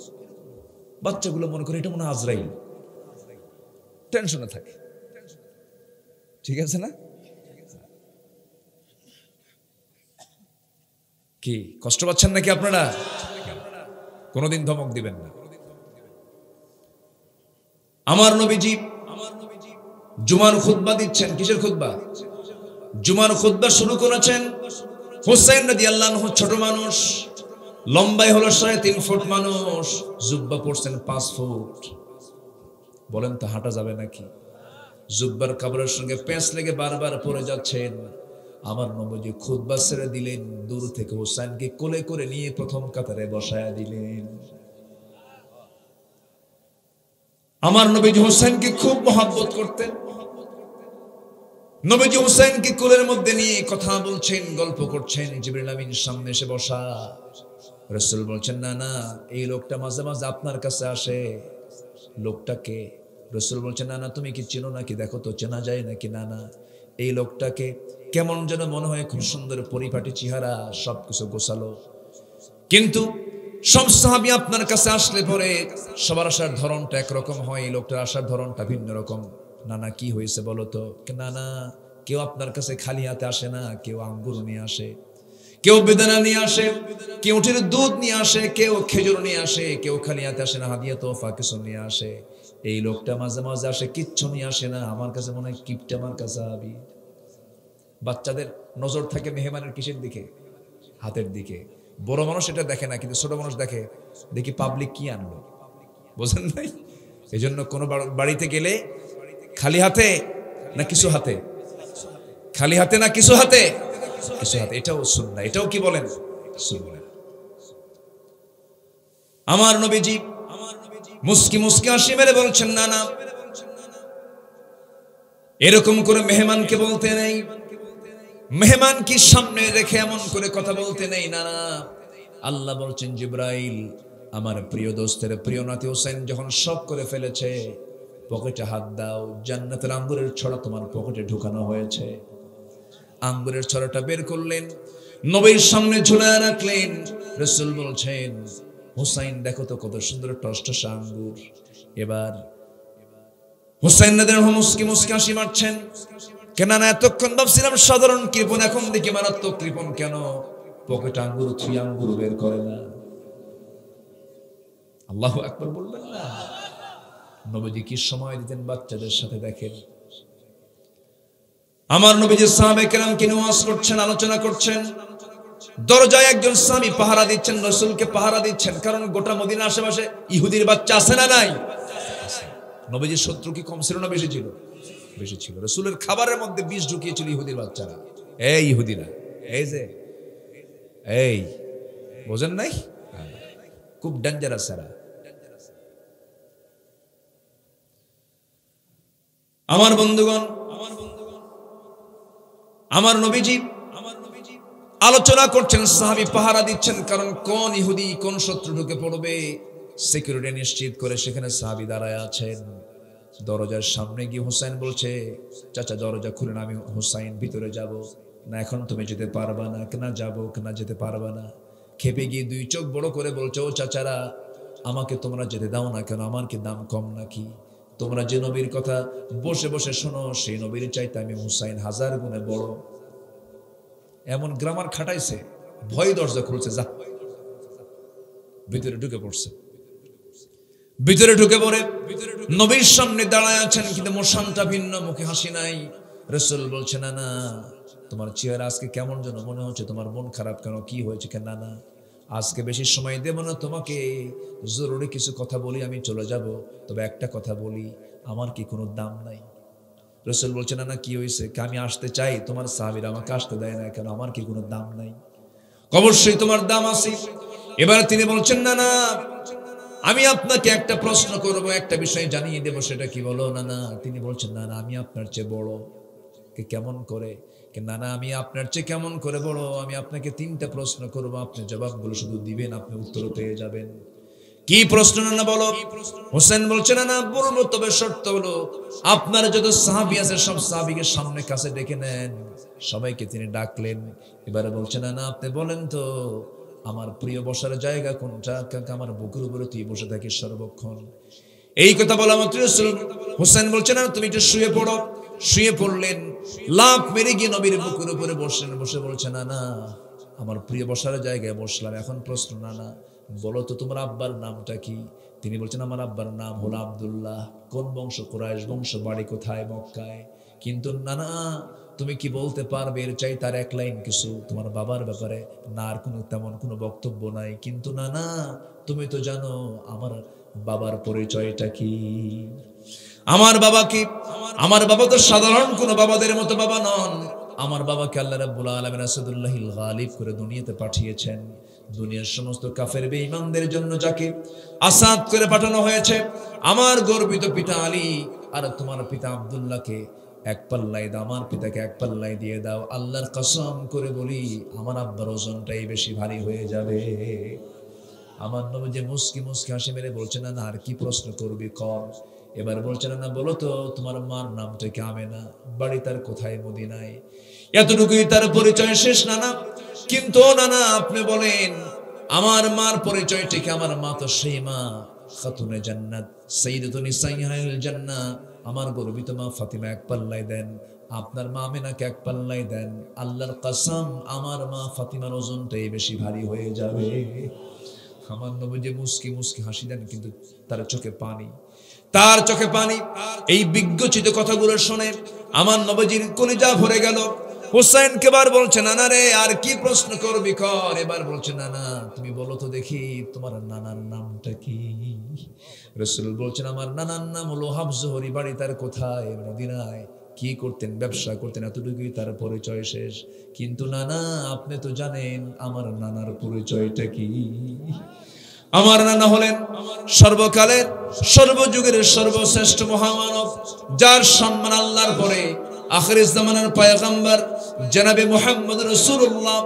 বাচ্চাগুলো মনে করে এটা মনে হয় আজরাইল, টেনশনে থাকে। ঠিক আছে না? কি কষ্ট পাচ্ছেন নাকি আপনারা? কোনদিন ধমক দিবেন না। আমার নবীজি জুমার খুতবা দিচ্ছেন। কিসের খুতবা? জুমার খুতবা শুরু করেছেন। হুসাইন রাদিয়াল্লাহু আনহু ছোট মানুষ, লম্বাই হলো 3.5 ফুট মানুষ, জুব্বা পরছেন 5 ফুট। বলেন তো হাঁটা যাবে নাকি? জুব্বার কাপড়ের সঙ্গে প্যাঁচ লেগে বারবার পড়ে যাচ্ছেন। আমার নবীজি খুতবা ছেড়ে দিলেন, দূর থেকে হুসাইনকে কোলে করে নিয়ে প্রথম কাতারে বসায়া দিলেন। আমার নবীজি হুসাইনকে খুব মহব্বত করতেন। নবীজি হুসাইনকে কোলের মধ্যে নিয়ে কথা বলছেন, গল্প করছেন। জিবরিল আমিন সামনে এসে বসা। রাসূল বলছেন, না না, এই লোকটা মাঝে মাঝে আপনার কাছে আসে। লোকটাকে? রাসূল বলছেন, না না, তুমি কি চেনো নাকি, দেখো তো চেনা যায় নাকি। না না, এই লোকটাকে কেমন যেন মনে হয়, খুব সুন্দর পরিপাটি চেহারা, সবকিছু গোছালো। কিন্তু সব সাহাবী আপনার কাছে আসলে পরে সবার আসার ধরনটা একরকম হয়, এই লোকটার আসার ধরনটা ভিন্ন রকম। না না, কি হয়েছে বলো তো? না না, কেউ আপনার কাছে খালি হাতে আসে না। কেউ আঙ্গুর নিয়ে আসে, কেউ বেদানা নিয়ে আসে, কেউ উটের দুধ নিয়ে আসে, কেউ খেজুর নিয়ে আসে, কেউ খালি হাতে আসে না, হাদিয়া তোফা কিছু নিয়ে আসে। এই লোকটা মাঝে মাঝে আসে, কিচ্ছু নিয়ে আসে না। আমার কাছে মনে হয় কিপটা আমার কাছে আবি। বাচ্চাদের নজর থাকে মেহমানের কিসের দিকে? হাতের দিকে। বড় মানুষ এটা দেখে না, কিন্তু ছোট মানুষ দেখে, দেখি পাবলিক কি আনলো, বোঝেন নাই? এই জন্য কোনো বাড়িতে গেলে খালি হাতে না কিছু হাতে, খালি হাতে না কিছু হাতে, কিছু হাতে, এটাও সুন্নাহ। এটাও কি বলেন? সুন্নাহ। আমার নবীজি মুস্কি মুস্কি হাসি মেরে বলছেন, না না, এরকম করে মেহমানকে বলতে নেই, মেহমান কি সামনে রেখে এমন করে কথা বলতে নেই। না না, আল্লাহ বলছেন, জিব্রাইল আমার প্রিয় দোস্তের প্রিয় নাতি হোসেন যখন শক করে ফেলেছে, পকেটে হাত দাও, জান্নাতের আঙ্গুরের ছড়া তোমার পকেটে ঢুকানো হয়েছে। আঙ্গুরের ছড়াটা বের করলেন, নবীর সামনে ঝুলায় রাখলেন। রাসূল বলছেন, হুসাইন দেখো তো কত সুন্দর টসটসা আঙ্গুর। এবার হুসাইন মুস্কি মুস্কি হাসি মারছেন। কেন না, এতক্ষণ ভাবছিলাম সাধারণ কৃপণ, এখন দেখি মারাত্মক কৃপণ। কেন? পকেটে আঙ্গুর থুই আঙ্গুর বের করে না। আল্লাহু আকবার বলবেন না? নবীজি কি সময় দিতেন বাচ্চাদের সাথে, দেখেন। আমার নবীজি সাহাবায়ে কেরামকে নিয়ে ওয়াজ করছেন, আলোচনা করছেন। দরজায় একজন স্বামী পাহারা দিচ্ছেন, রাসূলকে পাহারা দিচ্ছেন। কারণ গোটা মদিনার আশেপাশে ইহুদির বাচ্চা আছে না নাই? নবীজির শত্রু কি কম ছিল না বেশি ছিল? বেশি ছিল। রাসূলের খাবারের মধ্যে বিষ ঢুকিয়েছিল ইহুদির বাচ্চারা। এই ইহুদিরা, এই যে এই বোঝেন নাই, খুব ডেঞ্জারাস এরা। আমার বন্ধুগণ, আমার নবীজি আলোচনা করছেন, সাহাবী পাহারা দিচ্ছেন। কারণ কোন ইহুদি কোন শত্রু ঢুকে পড়বে সিকিউরিটি নিশ্চিত করে সেখানে সাহাবী দাঁড়ায় আছেন। দরজার সামনে গিয়ে হুসাইন বলছে, চাচা দরজা খুলেন, আমি হুসাইন ভিতরে যাব। না, এখন তুমি যেতে পারবা না। কেন যাবো, কেন যেতে পারবা না? খেপে গিয়ে দুই চোখ বড় করে বলছে, ও চাচারা, আমাকে তোমরা যেতে দাও না কেন? আমার কি দাম কম নাকি? তোমরা যে নবীর কথা বসে বসে শোনো, সেই নবীর চাইতে আমি হুসাইন 1000 গুণে বড়। এমন গ্রামার খাটাইছে, ভয় দরজা খুলছে, যা ভিতরে ঢুকে পড়ছে। ভিতরে ঢুকে পড়ে নবীর সামনে দাঁড়ায় আছেন, কিন্তু মোশানটা ভিন্ন, মুখে হাসি নাই। রাসূল বলছে, না না, তোমার চেহারা আজকে কেমন যেন মনে হচ্ছে, তোমার মন খারাপ কেন, কি হয়েছে? কেন? না না, আজকে বেশি সময় দেব না তোমাকে, জরুরি কিছু কথা বলি, আমি চলে যাব। তবে একটা কথা বলি, আমার কি কোনো দাম নাই? রাসূল বলছে, না না, কি হয়েছে? আমি আসতে চাই, তোমার সাহাবীরা আমাকে আসতে দেয় না কেন? আমার কি কোনো দাম নাই? অবশ্যই তোমার দাম আছে। এবার তিনি বলছেন, না না, আমি আপনাকে একটা প্রশ্ন করব, একটা বিষয় জানিয়ে দেব, সেটা কি বলো? না না, তিনি বলছেন, না না, আমি আপনার চেয়ে বড়। কেমন করে? না না, আমি আপনার চেয়ে কেমন করে বড়? আমি আপনাকে 3টা প্রশ্ন করব, আপনি জবাবগুলো শুধু দিবেন, আপনি উত্তর পেয়ে যাবেন। কি প্রশ্ন? না না বলো। হোসেন বলছে, না না বলবো, তবে শর্ত হলো আপনার যত সাহাবী আছে সব সাহাবীকে সামনে কাছে ডেকে নেন। সবাইকে তিনি ডাকলেন। এবারে বলছে, না না, আপনি বলেন তো আমার প্রিয় বসার জায়গা কোনটা? আমার বুকের উপরে তুই বসে থাকিস সর্বক্ষণ। এই কথা বলা মাত্র হোসেন বলছে, না তুমি একটু শুয়ে পড়ো। শুয়ে পড়লেন, লাফ মেরে গিয়ে নবীর বুকের উপরে বসলেন। বসে বলছে, না না, আমার প্রিয় বসার জায়গায় বসলাম। এখন প্রশ্ন, না না বলো তো তোমার আব্বার নামটা কি? তিনি বলছেন, আমার আব্বার নাম হলো আব্দুল্লাহ। কোন বংশ? কুরাইশ বংশ। বাড়ি কোথায়? মক্কায়। কিন্তু না না, তুমি কি বলতে পারবে এর চাই তার এক লাইন কিছু তোমার বাবার ব্যাপারে? না, আর কোনো তেমন কোনো বক্তব্য নাই। কিন্তু না না, তুমি তো জানো আমার বাবার পরিচয়টা কি? আমার বাবা কি? আমার বাবা তো সাধারণ কোনো বাবাদের মতো বাবা নন। আমার বাবাকে আল্লাহ রাব্বুল আলামিন আসাদুল্লাহিল গালিব করে দুনিয়াতে পাঠিয়েছেন। দুনিয়ার সমস্ত কাফের বেঈমানদের জন্য যাকে আসাদ করে পাঠানো হয়েছে, আমার গর্বিত পিতা আলী আর তোমার পিতা আব্দুল্লাহকে এক পাল্লায় দাও, আমার পিতাকে এক পাল্লায় দিয়ে দাও। আল্লাহর কসম করে বলি, আমার আব্বার ওজনটাই বেশি ভারী হয়ে যাবে। আমার নবী যে মুস্কি মুস্কি হাসি মেরে বলছে, না না, আর কি প্রশ্ন করবি কর। এবার বলছে, না না বলো তো তোমার মার নামটা কি? আমেনা। বাড়ি তার কোথায়? মদিনায়। এতটুকুই তার পরিচয়, শেষ। না না, কিন্তু না না, আপনি বলেন আমার মার পরিচয়টা কি? আমার মা তো সেই মা খাতুনে জান্নাত, সাইয়্যিদাতু নিসাইল জান্নাহ। আমার গর্বিত মা ফাতিমা এক পাল্লায় দেন, আপনার মা আমেনাকে এক পাল্লায় দেন। আল্লাহর কসম, আমার মা ফাতিমার ওজনটাই বেশি ভারী হয়ে যাবে। আমার নবী যে মুস্কি মুস্কি হাসি দেন, কিন্তু তার চোখে পানি, তার চোখে পানি। এই বিজ্ঞচিত কথাগুলো শুনে আমার নবীজির কলিজা ভরে গেল। হুসাইনকে বার বলছে নানা রে আর কি প্রশ্ন করবি কর। এবার বলছে নানা তুমি বলো তো দেখি তোমার নানার নামটা কি? রাসূল বলছেন আমার নানার নাম হলো হাফজহরি, বাড়ি তার কোথায়? মদিনায়। কি করতেন? ব্যবসা করতেন, এতটুকুই তার পরিচয় শেষ। কিন্তু নানা আপনি তো জানেন আমার নানার পরিচয়টা কি? আমার নানা হলেন সর্বকালের সর্বযুগের সর্বশ্রেষ্ঠ মহামানব, যার সম্মান আল্লাহর পরে আখির জামানার পয়গম্বর জনাবে মুহাম্মদ রাসূলুল্লাহ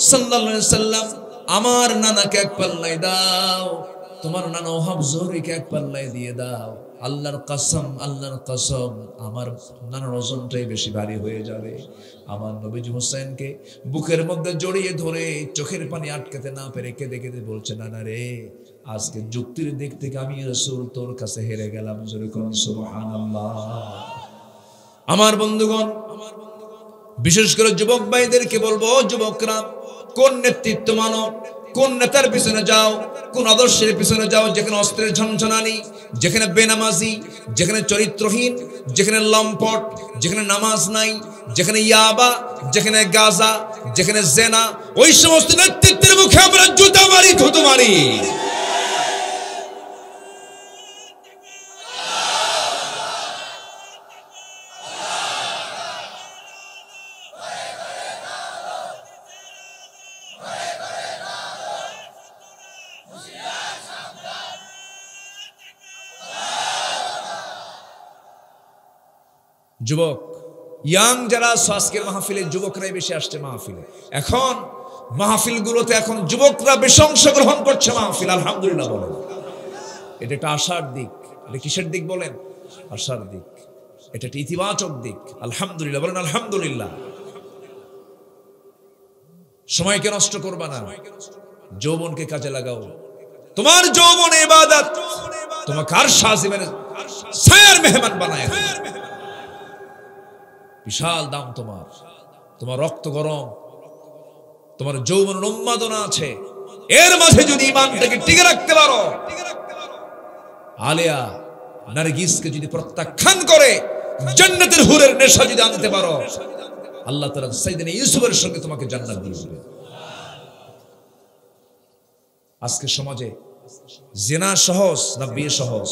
সাল্লাল্লাহু আলাইহি সাল্লাম। আমার নানাকে এক পাল্লায় দাও, তোমার নানা হাফজহরিকে এক পাল্লায় দিয়ে দাও। আল্লাহর কসম, আল্লাহর কসম, আমার নানার ওজনটাই বেশি ভারী হয়ে যাবে। আমার নবীজি হুসাইনকে বুকের মধ্যে জড়িয়ে ধরে চোখের পানি আটকাতে না পেরে কেঁদে কেঁদে বলছে নানা রে আজকে যুক্তির দিক থেকে আমি রাসূল তোর কাছে হেরে গেলাম। জোরে করুন সুবহানাল্লাহ। আমার বন্ধুগণ, বিশেষ করে যুবক ভাইদেরকে বলবো, যুবকরা কোন নেতৃত্ব মানো, কোন নেতার পিছনে যাও, কোন আদর্শের পিছনে যাও যেখানে অস্ত্রের ঝনঝনানি, যেখানে বেনামাজি, যেখানে চরিত্রহীন, যেখানে লম্পট, যেখানে নামাজ নাই, যেখানে ইয়াবা, যেখানে গাজা, যেখানে জেনা, ওই সমস্ত নেতৃত্বের মুখে আমরা জুতা মারি, থুতু মারি। যুবক ইয়াং যারা আজকের মাহফিলে যুবকরাই বেশি আসছে মাহফিলে। এখন মাহফিলগুলোতে এখন যুবকরা বেশি অংশগ্রহণ করছে মাহফিল। আলহামদুলিল্লাহ বলেন, এটা একটা আশার দিক। এটা কিসের দিক বলেন? আশার দিক। এটা একটা ইতিবাচক দিক। আলহামদুলিল্লাহ বলেন, আলহামদুলিল্লাহ। সময়কে নষ্ট করবা না, যৌবনকে কাজে লাগাও। তোমার যৌবন ইবাদত, তোমাকে আর সাজিমের ছায়ার মেহমান বানায়। বিশাল দাম তোমার, তোমার রক্ত গরম, তোমার যৌবন উন্মাদনা আছে। এর মাঝে যদি ঈমানটাকে টিকে রাখতে পারো, আলিয়া নারগিসকে যদি প্রত্যাখ্যান করে জান্নাতের হুরের নেশা যদি আনতে পারো, আল্লাহ তাআলা সাইয়েদনা ইউসুফের সঙ্গে তোমাকে জান্নাত দিয়ে দিবেন। আজকে সমাজে জিনা সহজ না বিয়ে সহজ?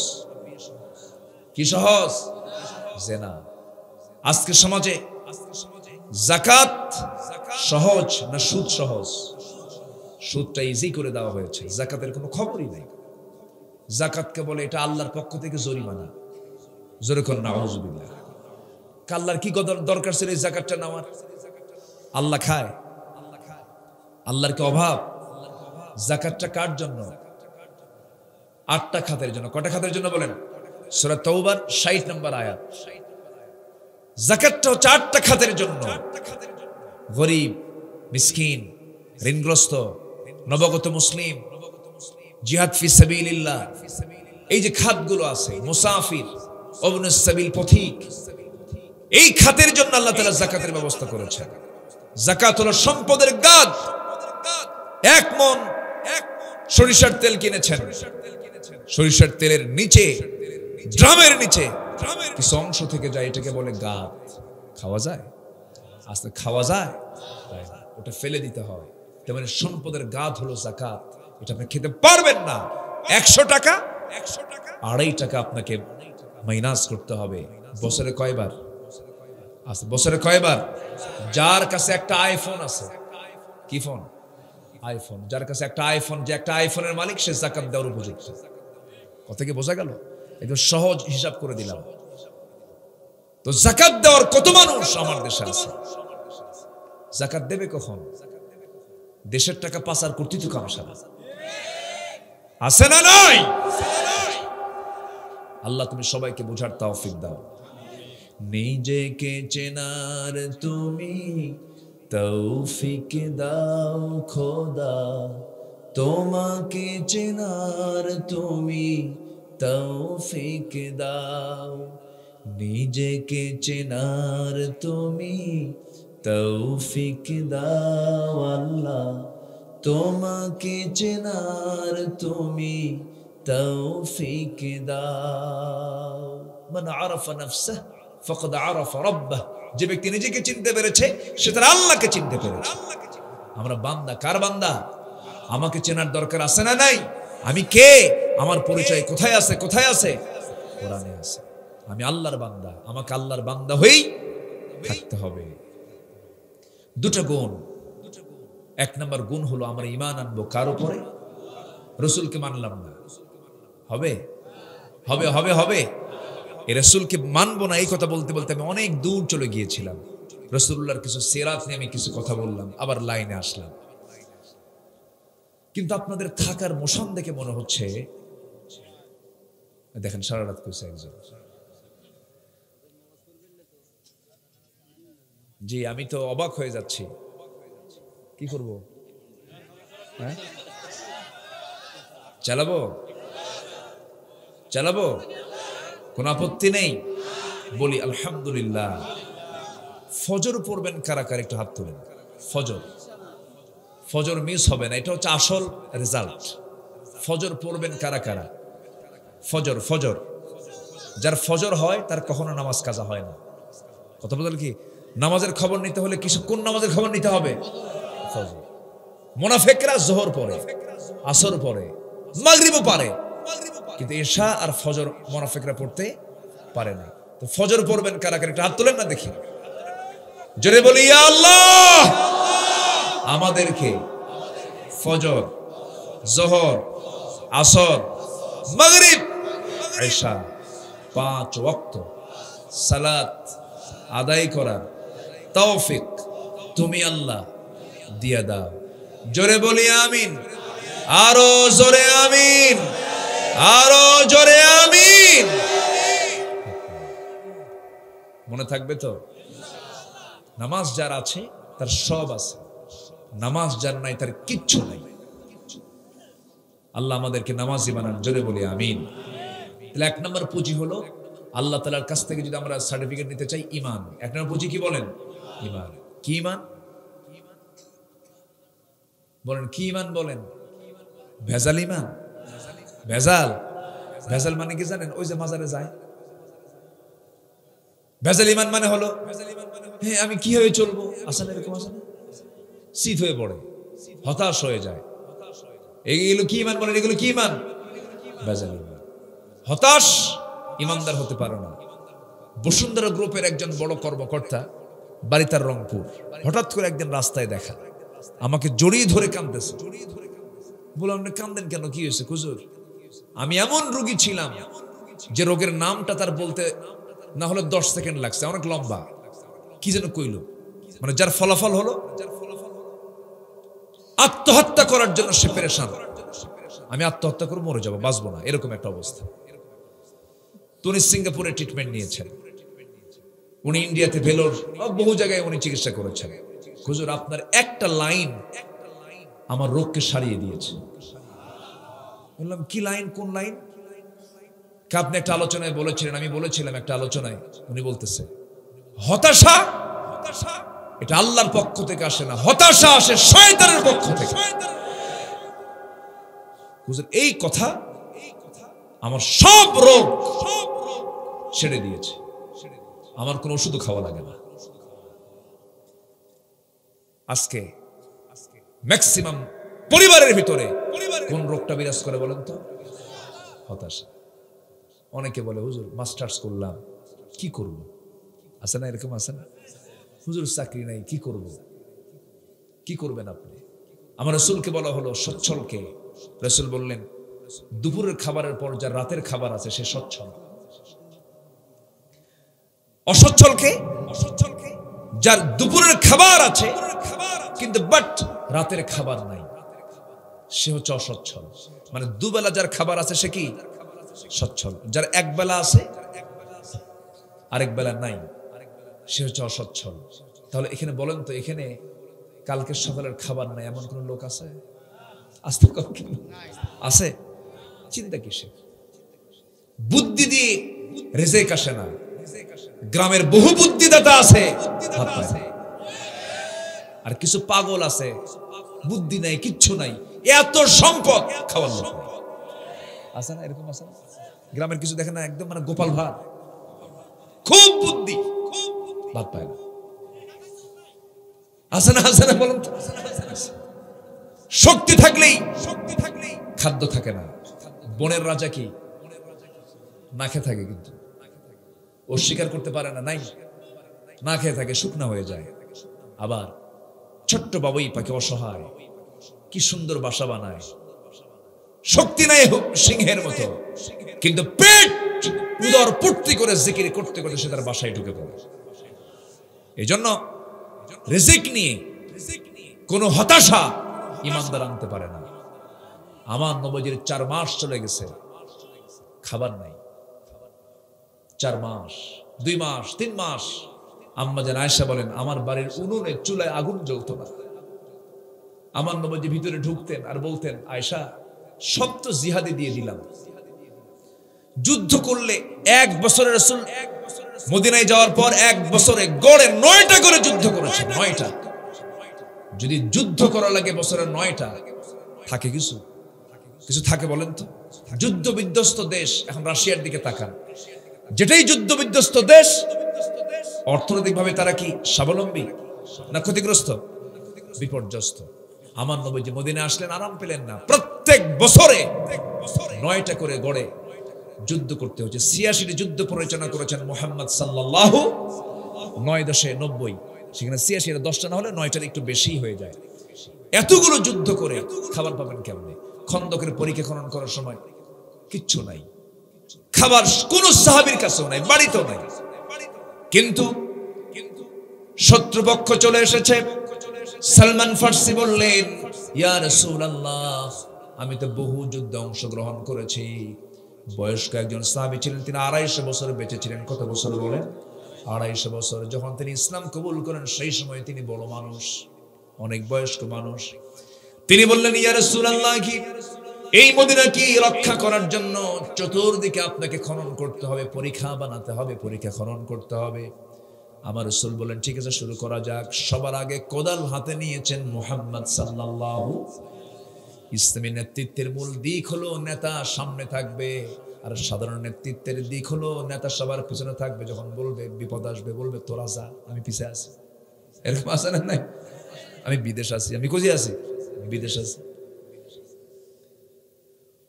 কি সহজ? জিনা। আজকে সমাজে যাকাত সহজ না সুদ সহজ? সুদটা ইজি করে দেওয়া হয়েছে, যাকাতের কোনো খবরই নেই। যাকাতকে বলে এটা আল্লাহর পক্ষ থেকে জরিমানা। জোরে কোন নাউজুবিল্লাহ। আল্লাহর কি দরকার ছিল এই যাকাতটা নেওয়ার? আল্লাহ খায়? আল্লাহর কি অভাব? যাকাতটা কার জন্য? 8টা খাতের জন্য। কটা খাতের জন্য বলেন? সূরা তাওবার 60 নম্বর আয়াত। যাকাতটা 4টা খাতের জন্য। গরিব, মিসকিন, ঋণগ্রস্ত, নবগত মুসলিম, জিহাদ ফি সাবিলিল্লাহ, এই যে খাতগুলো আছে, মুসাফির, ইবনুস সাবিল, পথিক, এই খাতের জন্য আল্লাহ তাআলা যাকাতের ব্যবস্থা করেছেন। যাকাত হলো সম্পদের গাদ। 1 মণ সরিষার তেল কিনেছেন, সরিষার তেলের নিচে, ড্রামের নিচে কিছু অংশ থেকে যায়, এটাকে বলে গাদ। খাওয়া যায়? আস্তে খাওয়া যায়? ওটা ফেলে দিতে হয়। তেমন সম্পদের গাদ হলো যাকাত। এটা আপনি খেতে পারবেন না। 100 টাকা, 2.5 টাকা আপনাকে মাইনাস করতে হবে। বছরে কয়বার? আচ্ছা, বছরে কয়বার? যার কাছে একটা আইফোন আছে, কি ফোন? আইফোন। যার কাছে একটা আইফোন, যে একটা আইফোনের মালিক, সে যাকাত দেওয়ার উপযুক্ত। কথা কি বোঝা গেল? একদম সহজ হিসাব করে দিলাম। তো যাকাত দেওয়ার কত মানুষ আমার দেশে আছে? যাকাত দেবে কখন? দেশের টাকা পাচার করতে তো কামসারা আছে না নাই? আল্লাহ তুমি সবাইকে বোঝার তৌফিক দাও। নিজেকে চেনার তুমি তৌফিক দাও খোদা, তোমাকে চেনার তুমি তৌফিক দাও। নিজেকে চেনার তুমি তৌফিক দাও আল্লাহ, তোমাকে চেনার তুমি তৌফিক দাও। মান আরাফা নাফসাহু ফাকাদ আরাফা রাব্বাহু যে ব্যক্তি নিজেকে চিনতে পেরেছে সে তার আল্লাহকে চিনতে পেরেছে। আমরা বান্দা, কার বান্দা? আমাকে চেনার দরকার আছে না নাই? আমি কে? আমার পরিচয় কোথায় আছে? কোথায় আছে? কোরআনে আছে। আমি আল্লাহর বান্দা, আমাকে আল্লাহর বান্দা হয়েই থাকতে হবে। দুটো গুণ। এক নম্বর গুণ হলো আমরা ঈমান আনবো কার উপরে? রাসূলকে মানলাম না, হবে? হবে হবে হবে এই রাসূলকে মানবো না, এই কথা বলতে বলতে আমি অনেক দূর চলে গিয়েছিলাম। রাসূলুল্লাহর কিছু সিরাত নিয়ে আমি কিছু কথা বললাম, আবার লাইনে আসলাম। কিন্তু আপনাদের থাকার মোশন দেখে মনে হচ্ছে, দেখেন সারা রাত কইছে একজন। জি, আমি তো অবাক হয়ে যাচ্ছি, কি করব? হ্যাঁ, চালাবো চালাবো, কোন আপত্তি নেই। বলি আলহামদুলিল্লাহ। ফজর পড়বেন কারা কারা? একটু হাত তুলেন। ফজর, ফজর মিস হবে না, এটা হচ্ছে আসল রেজাল্ট। ফজর পড়বেন কারা কারা? ফজর, ফজর যার ফজর হয় তার কখনো নামাজ কাজা হয় না। কথা বলেন কি? নামাজের খবর নিতে হলে কিছু, কোন নামাজের খবর নিতে হবে? ফজর। মুনাফিকরা যোহর পড়ে, আসর পড়ে, মাগরিবও পারে, কিন্তু এশা আর ফজর মুনাফিকরা পড়তে পারে না। তো ফজর পড়বেন কারা কারা? একটু হাত তুলেন না দেখি, জোরে বলি ইয়া আল্লাহ। আমাদেরকে ফজর, যোহর, আসর, মাগরিব, এশা 5 ওয়াক্ত সালাত আদায় করার তৌফিক তুমি আল্লাহ দিয়া দাও। জোরে বলি আমিন, আরো জোরে আমিন, আরো জোরে আমিন। মনে থাকবে তো? নামাজ যার আছে তার সব আছে, নামাজ যার নাই তার কিচ্ছু নাই। আল্লাহ আমাদেরকে নামাজি বানান, জোরে বলি আমিন। তাহলে এক নম্বর পুঁজি হলো আল্লাহ তাআলার কাছ থেকে যদি আমরা সার্টিফিকেট নিতে চাই, ঈমান। এক নম্বর পুঁজি কি বলেন? ঈমান। কি ঈমান বলেন? কি ঈমান বলেন? ভেজাল ঈমান। ভেজাল, ভেজাল মানে কি জানেন? ওই যে মাজারে যায়, ভেজাল ঈমান মানে হলো হ্যাঁ আমি কি হয়ে চলবো, আসলে এরকম আছে না, শীত হয়ে পড়ে, হতাশ হয়ে যায়। এগুলো কি ঈমান বলেন? এগুলো কি ঈমান? ভেজাল ঈমান। হতাশ ইমানদার হতে পারে না। বসুন্ধরা গ্রুপের একজন বড় কর্মকর্তা, বাড়ি তার রংপুর, হঠাৎ করে একদিন রাস্তায় দেখা, আমাকে জড়িয়ে ধরে কাঁদতেছে। বললাম আপনি কাঁদেন কেন, কি হয়েছে? হুজুর আমি এমন রোগী ছিলাম যে রোগের নামটা তার বলতে না হলে 10 সেকেন্ড লাগছে, অনেক লম্বা, কি যেন কইল, মানে যার ফলাফল হলো আত্মহত্যা করার জন্য সে পেরেশান। আমি আত্মহত্যা করে মরে যাবো, বাঁচবো না, এরকম একটা অবস্থা। উনি সিঙ্গাপুরে ট্রিটমেন্ট নিয়েছেন, উনি ইন্ডিয়াতে ভেলোর বহু জায়গায় উনি চিকিৎসা করেছেন। হুজুর আপনার একটা লাইন আমার রোগকে সারিয়ে দিয়েছে। বললাম কি লাইন? কোন লাইন? আপনি একটা আলোচনায় বলেছিলেন। আমি বলেছিলাম একটা আলোচনায়, উনি বলতেছে হতাশা এটা আল্লাহর পক্ষ থেকে আসে না, হতাশা আসে শয়তানের পক্ষ থেকে। হুজুর এই কথা আমার সব রোগ ছেড়ে দিয়েছে, আমার কোনো ওষুধ খাওয়া লাগে না। আজকে ম্যাক্সিমাম পরিবারের ভিতরে কোন রোগটা বিরাজ করে বলেন তো? হতাশা। অনেকে বলে হুজুর মাস্টার্স করলাম, কি করব? আছে না এরকম? আছে না? হুজুর চাকরি নাই, কি করব? কি করবেন আপনি? আমার রাসূলকে বলা হলো সচ্ছলকে, রাসূল বললেন দুপুরের খাবারের পর যার রাতের খাবার আছে সে সচ্ছল। অসচ্ছলকে, যার দুপুরের খাবার আছে কিন্তু বাট রাতের খাবার নাই, সে হচ্ছে অসচ্ছল। মানে দুবেলা যার খাবার আছে সে কি? সচ্ছল। যার এক বেলা আছে আরেক বেলা নাই, সে হচ্ছে অসচ্ছল। তাহলে এখানে বলেন তো, এখানে কালকের সকালের খাবার নাই এমন কোন লোক আছে? আসতে আছে? চিন্তা কিসে? বুদ্ধি দিয়ে রিজিক আসে না। গ্রামের বহু বুদ্ধিদাতা আছে, আর কিছু পাগল আছে, বুদ্ধি নাই, কিচ্ছু নাই, এত সম্পদ, খাওয়ার লোক আছে না? এরকম আছে না? গ্রামের কিছু দেখেন না, একদম মানে গোপাল ভাঁড়, খুব বুদ্ধি, ভাত পায় না। আছে না বলুন তো? শক্তি থাকলেই খাদ্য থাকে না। বনের রাজা কি না খেয়ে থাকে, কিন্তু অস্বীকার করতে পারে না, নাই না খেয়ে থাকে, শুকনা হয়ে যায়। আবার ছোট্ট বাবুই পাখি অসহায়, কি সুন্দর বাসা বানায়, শক্তি নাই সিংহের মতো, কিন্তু পেট উদর পূর্তি করে জিকির করতে করতে সে তার বাসায় ঢুকে পড়ে। এই জন্য রিজিক নিয়ে কোনো হতাশা ইমানদার আনতে পারে না। আমার নবীর 4 মাস চলে গেছে, খাবার নাই। 4 মাস, 2 মাস, 3 মাস। আম্মা জান আয়েশা বলেন, আমার বাড়ির উনুনে চুলায় আগুন জ্বলতো না। আমার নবী ভিতরে ঢুকতেন আর বলতেন, আয়েশা সব তো জিহাদে দিয়ে দিলাম, যুদ্ধ করলে 1 বছরের রাসূল মদিনায় যাওয়ার পর 1 বছরে গড়ে 9টা করে যুদ্ধ করেছে। 9টা। যদি যুদ্ধ করা লাগে বছরে 9টা, থাকে কিছু থাকে বলেন তো? যুদ্ধ বিধ্বস্ত দেশ, এখন রাশিয়ার দিকে তাকান, যেটাই যুদ্ধ বিধ্বস্ত দেশ, অর্থনৈতিকভাবে তারা কি স্বাবলম্বী না ক্ষতিগ্রস্ত? বিপর্যস্ত। আমার নবী মদিনায় আসলেন, আরাম পেলেন না। প্রত্যেক বছরে 9টা করে গড়ে যুদ্ধ করতে হচ্ছে। 86টি যুদ্ধ পরিচালনা করেছেন মুহাম্মদ সাল্লাল্লাহু 9×90। সেখানে 86 10টা না হলে 9টার একটু বেশি হয়ে যায়। এতগুলো যুদ্ধ করে খাবার পাবেন কেমনে? খন্দকের পরীক্ষা খনন করার সময় কিচ্ছু নাই, খাবার কোন সাহাবীর কাছেও নাই, বাড়িতেও নাই। কিন্তু শত্রুপক্ষ চলে এসেছে। সালমান ফার্সি বললেন, ইয়া রাসূলুল্লাহ, আমি তো বহু যুদ্ধে অংশগ্রহণ করেছি। বয়স্ক একজন সাহাবী ছিলেন, তিনি 250 বছর বেঁচে ছিলেন। কত বছর বলেন? 250 বছর। যখন তিনি ইসলাম কবুল করেন সেই সময় তিনি বড় মানুষ, অনেক বয়স্ক মানুষ। তিনি বললেন, ইয়া রাসূলুল্লাহ, কি এই মদিনা কি রক্ষা করার জন্য চতুর্দিকে আপনাকে খনন করতে হবে, পরীক্ষা বানাতে হবে, পরীক্ষা খনন করতে হবে? আমার রাসূল বলেন, ঠিক আছে, শুরু করা যাক। সবার আগে কোদাল হাতে নিয়েছেন মুহাম্মদ সাল্লাল্লাহু। ইসলামী নেতৃত্বের মূল দিক হলো নেতা সামনে থাকবে, আর সাধারণ নেতৃত্বের দিক হলো নেতা সবার পিছনে থাকবে। যখন বলবে বিপদ আসবে, বলবে তোরা যা, আমি পিছে আছি। এরকম আছে না? নাই, আমি বিদেশ আছি, আমি কোথায় আছি? বিদেশ আছি।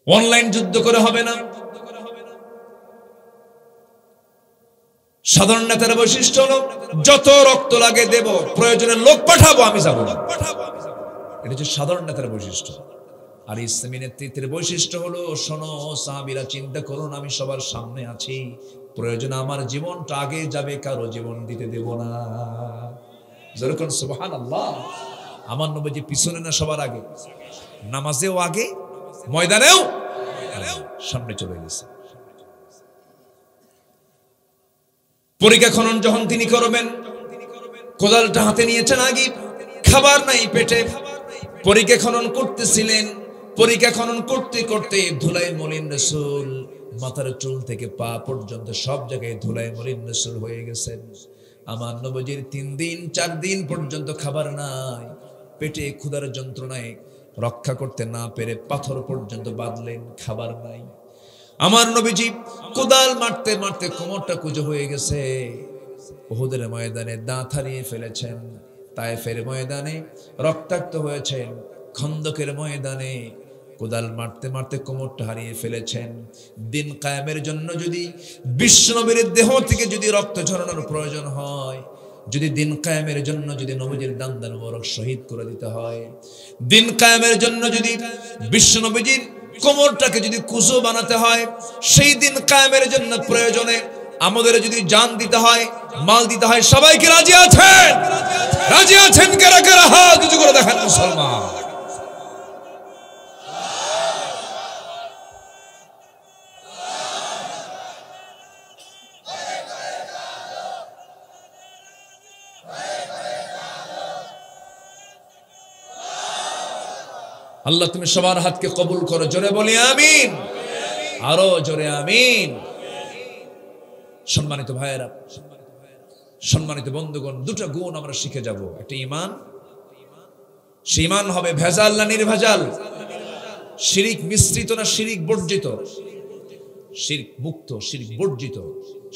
অনলাইন যুদ্ধ করে হবে না। সাধারণ নেতার বৈশিষ্ট্য হলো যত রক্ত লাগে দেব, প্রয়োজনে লোক পাঠাবো, আমি যাব না। এটা হচ্ছে সাধারণ নেতার বৈশিষ্ট্য। আর ইসলামী নেতৃত্বের বৈশিষ্ট্য হলো, শোনো সাহাবীরা, চিন্তা করুন, আমি সবার সামনে আছি, প্রয়োজনে আমার জীবনটা আগে যাবে, কারো জীবন দিতে দেব না। যেরকম সুবহানাল্লাহ। আমার নবী পিছনে না, সবার আগে, নামাজেও আগে, ময়দানেও সামনে চলে গেছে। পরীক্ষা খনন যখন তিনি করবেন, কোদালটা হাতে নিয়েছেন আগে, খাবার নাই পেটে, পরীক্ষা খনন করতেছিলেন। পরীক্ষা খনন করতে করতে ধুলায় মলিন রাসূল, মাথার চুল থেকে পা পর্যন্ত সব জায়গায় ধুলায় মলিন রাসূল হয়ে গেছেন। আমার নবীর 3 দিন 4 দিন পর্যন্ত খাবার নাই, পেটে ক্ষুধার যন্ত্রণায় রক্ষা করতে না পেরে পাথর পর্যন্ত বাঁধলেন, খাবার নাই। আমার নবীজি কোদাল মারতে মারতে কোমরটা কুঁজো হয়ে গেছে। উহুদের ময়দানে দাঁত হারিয়ে ফেলেছেন, তায়েফের ময়দানে রক্তাক্ত হয়েছেন, খন্দকের ময়দানে কোদাল মারতে মারতে কোমরটা হারিয়ে ফেলেছেন। দিন কায়েমের জন্য যদি বিশ্বনবীর দেহ থেকে যদি রক্ত ঝরানোর প্রয়োজন হয়, যদি দিন কায়েমের জন্য যদি নবীজির দান্দান মোবারক শহীদ করে দিতে হয়, দিন কায়েমের জন্য যদি বিশ্বনবীজির কোমরটাকে যদি কুজো বানাতে হয়, সেই দিন কায়েমের জন্য প্রয়োজনে আমাদের যদি জান দিতে হয়, মাল দিতে হয়, সবাইকে রাজি আছেন? রাজি আছেন কারা কারা? হাত উঁচু করে দেখেন মুসলমান। আল্লাহ তুমি সবার হাতকে কবুল করো, জোরে বলি আমিন, আরো জোরে আমিন। সম্মানিত ভাইয়েরা, সম্মানিত বন্ধুগণ, 2টা গুণ আমরা শিখে যাব। একটা ঈমান, সেই ঈমান হবে ভেজাল না নির্ভেজাল, শিরিক মিশ্রিত না শিরিক বর্জিত, শিরক মুক্ত, শিরক বর্জিত।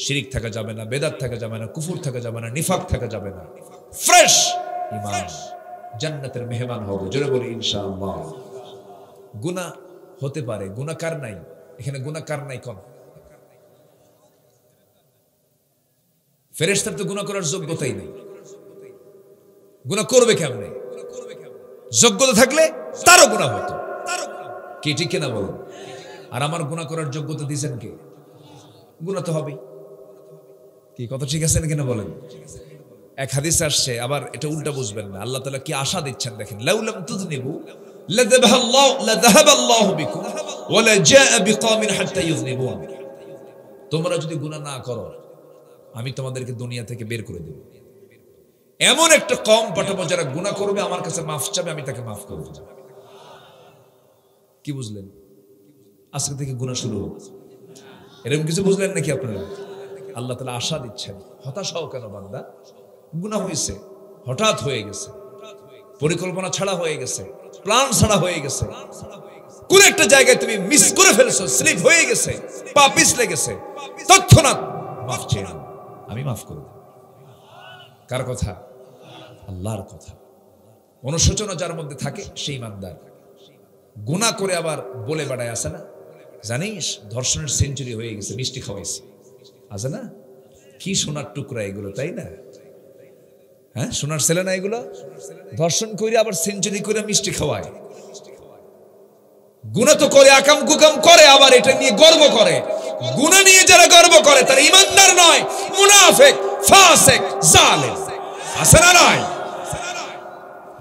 শিরক থাকা যাবে না, বেদাত থাকা যাবে না, কুফর থাকা যাবে না, নিফাক থাকা যাবে না। ফ্রেশ ঈমান, জান্নাতের মেহমান হবে। জোরে বলি ইনশাআল্লাহ। গুনাহ হতে পারে, গুনাহ কার নাই এখানে? গুনাহ কার নাই কোন? ফেরেশতার তো গুনাহ করার যোগ্যতাই নেই। গুনাহ করবে কেমনে? যোগ্যতা থাকলে তারও গুনাহ হতো। কি ঠিক কিনা বলুন? আর আমার গুনাহ করার যোগ্যতা দিয়েছেন কে? গুনাহ তো হবেই। কি কথা ঠিক আছে কিনা বলেন? এক হাদিসে আসছে, আবার এটা উল্টা বুঝবেন না। আল্লাহ তাআলা কি আশা দিচ্ছেন দেখেন, লাউলাম তুযনিবু লাযাহাবাল্লাহু বিকুম ওয়া লাজাআ বিকওমিন হাত্তা ইউযনিবুন। তোমরা যদি গুনাহ না করো, আমি তোমাদেরকে দুনিয়া থেকে বের করে দেব। এমন একটা কওম পাঠাবো যারা গুনাহ করবে, আমার কাছে মাফ চাবে, আমি তাকে মাফ করব। কি বুঝলেন? আজকে থেকে গুনাহ শুরু হোক, এরকম কিছু বুঝলেন নাকি আপনারা? আল্লাহ তাআলা আশা দিচ্ছেন। হতাশ হও কেন বান্দা? গুনাহ হয়েছে, হঠাৎ হয়ে গেছে, পরিকল্পনা ছাড়া হয়ে গেছে, প্ল্যান ছাড়া হয়ে গেছে, কোন একটা জায়গায় তুমি মিস করে ফেলছো, স্লিপ হয়ে গেছে, পা পিছলে গেছে, তৎক্ষণাৎ মাফ চেয়ে নাও, আমি মাফ করে দেব। কার কথা? আল্লাহর কথা। অনুশোচনা যার মধ্যে থাকে সেই ইমানদার। গুনাহ করে আবার বলে বেড়ায়, আছে না, জানিস ধর্ষণের সেঞ্চুরি হয়ে গেছে, মিষ্টি খাওয়াইছে, আছে না? কি সোনার টুকরা এগুলো, তাই না? হ্যাঁ, সোনার ছেলে না এগুলো? ধর্ষণ করে আবার সেঞ্চুরি করে মিষ্টি খাওয়ায়। গুনাহ তো করে, আকাম কুকাম করে, আবার এটা নিয়ে গর্ব করে। গুনাহ নিয়ে যারা গর্ব করে তারা ইমানদার নয়, মুনাফিক, ফাসিক, জালেম। আছে না নাই?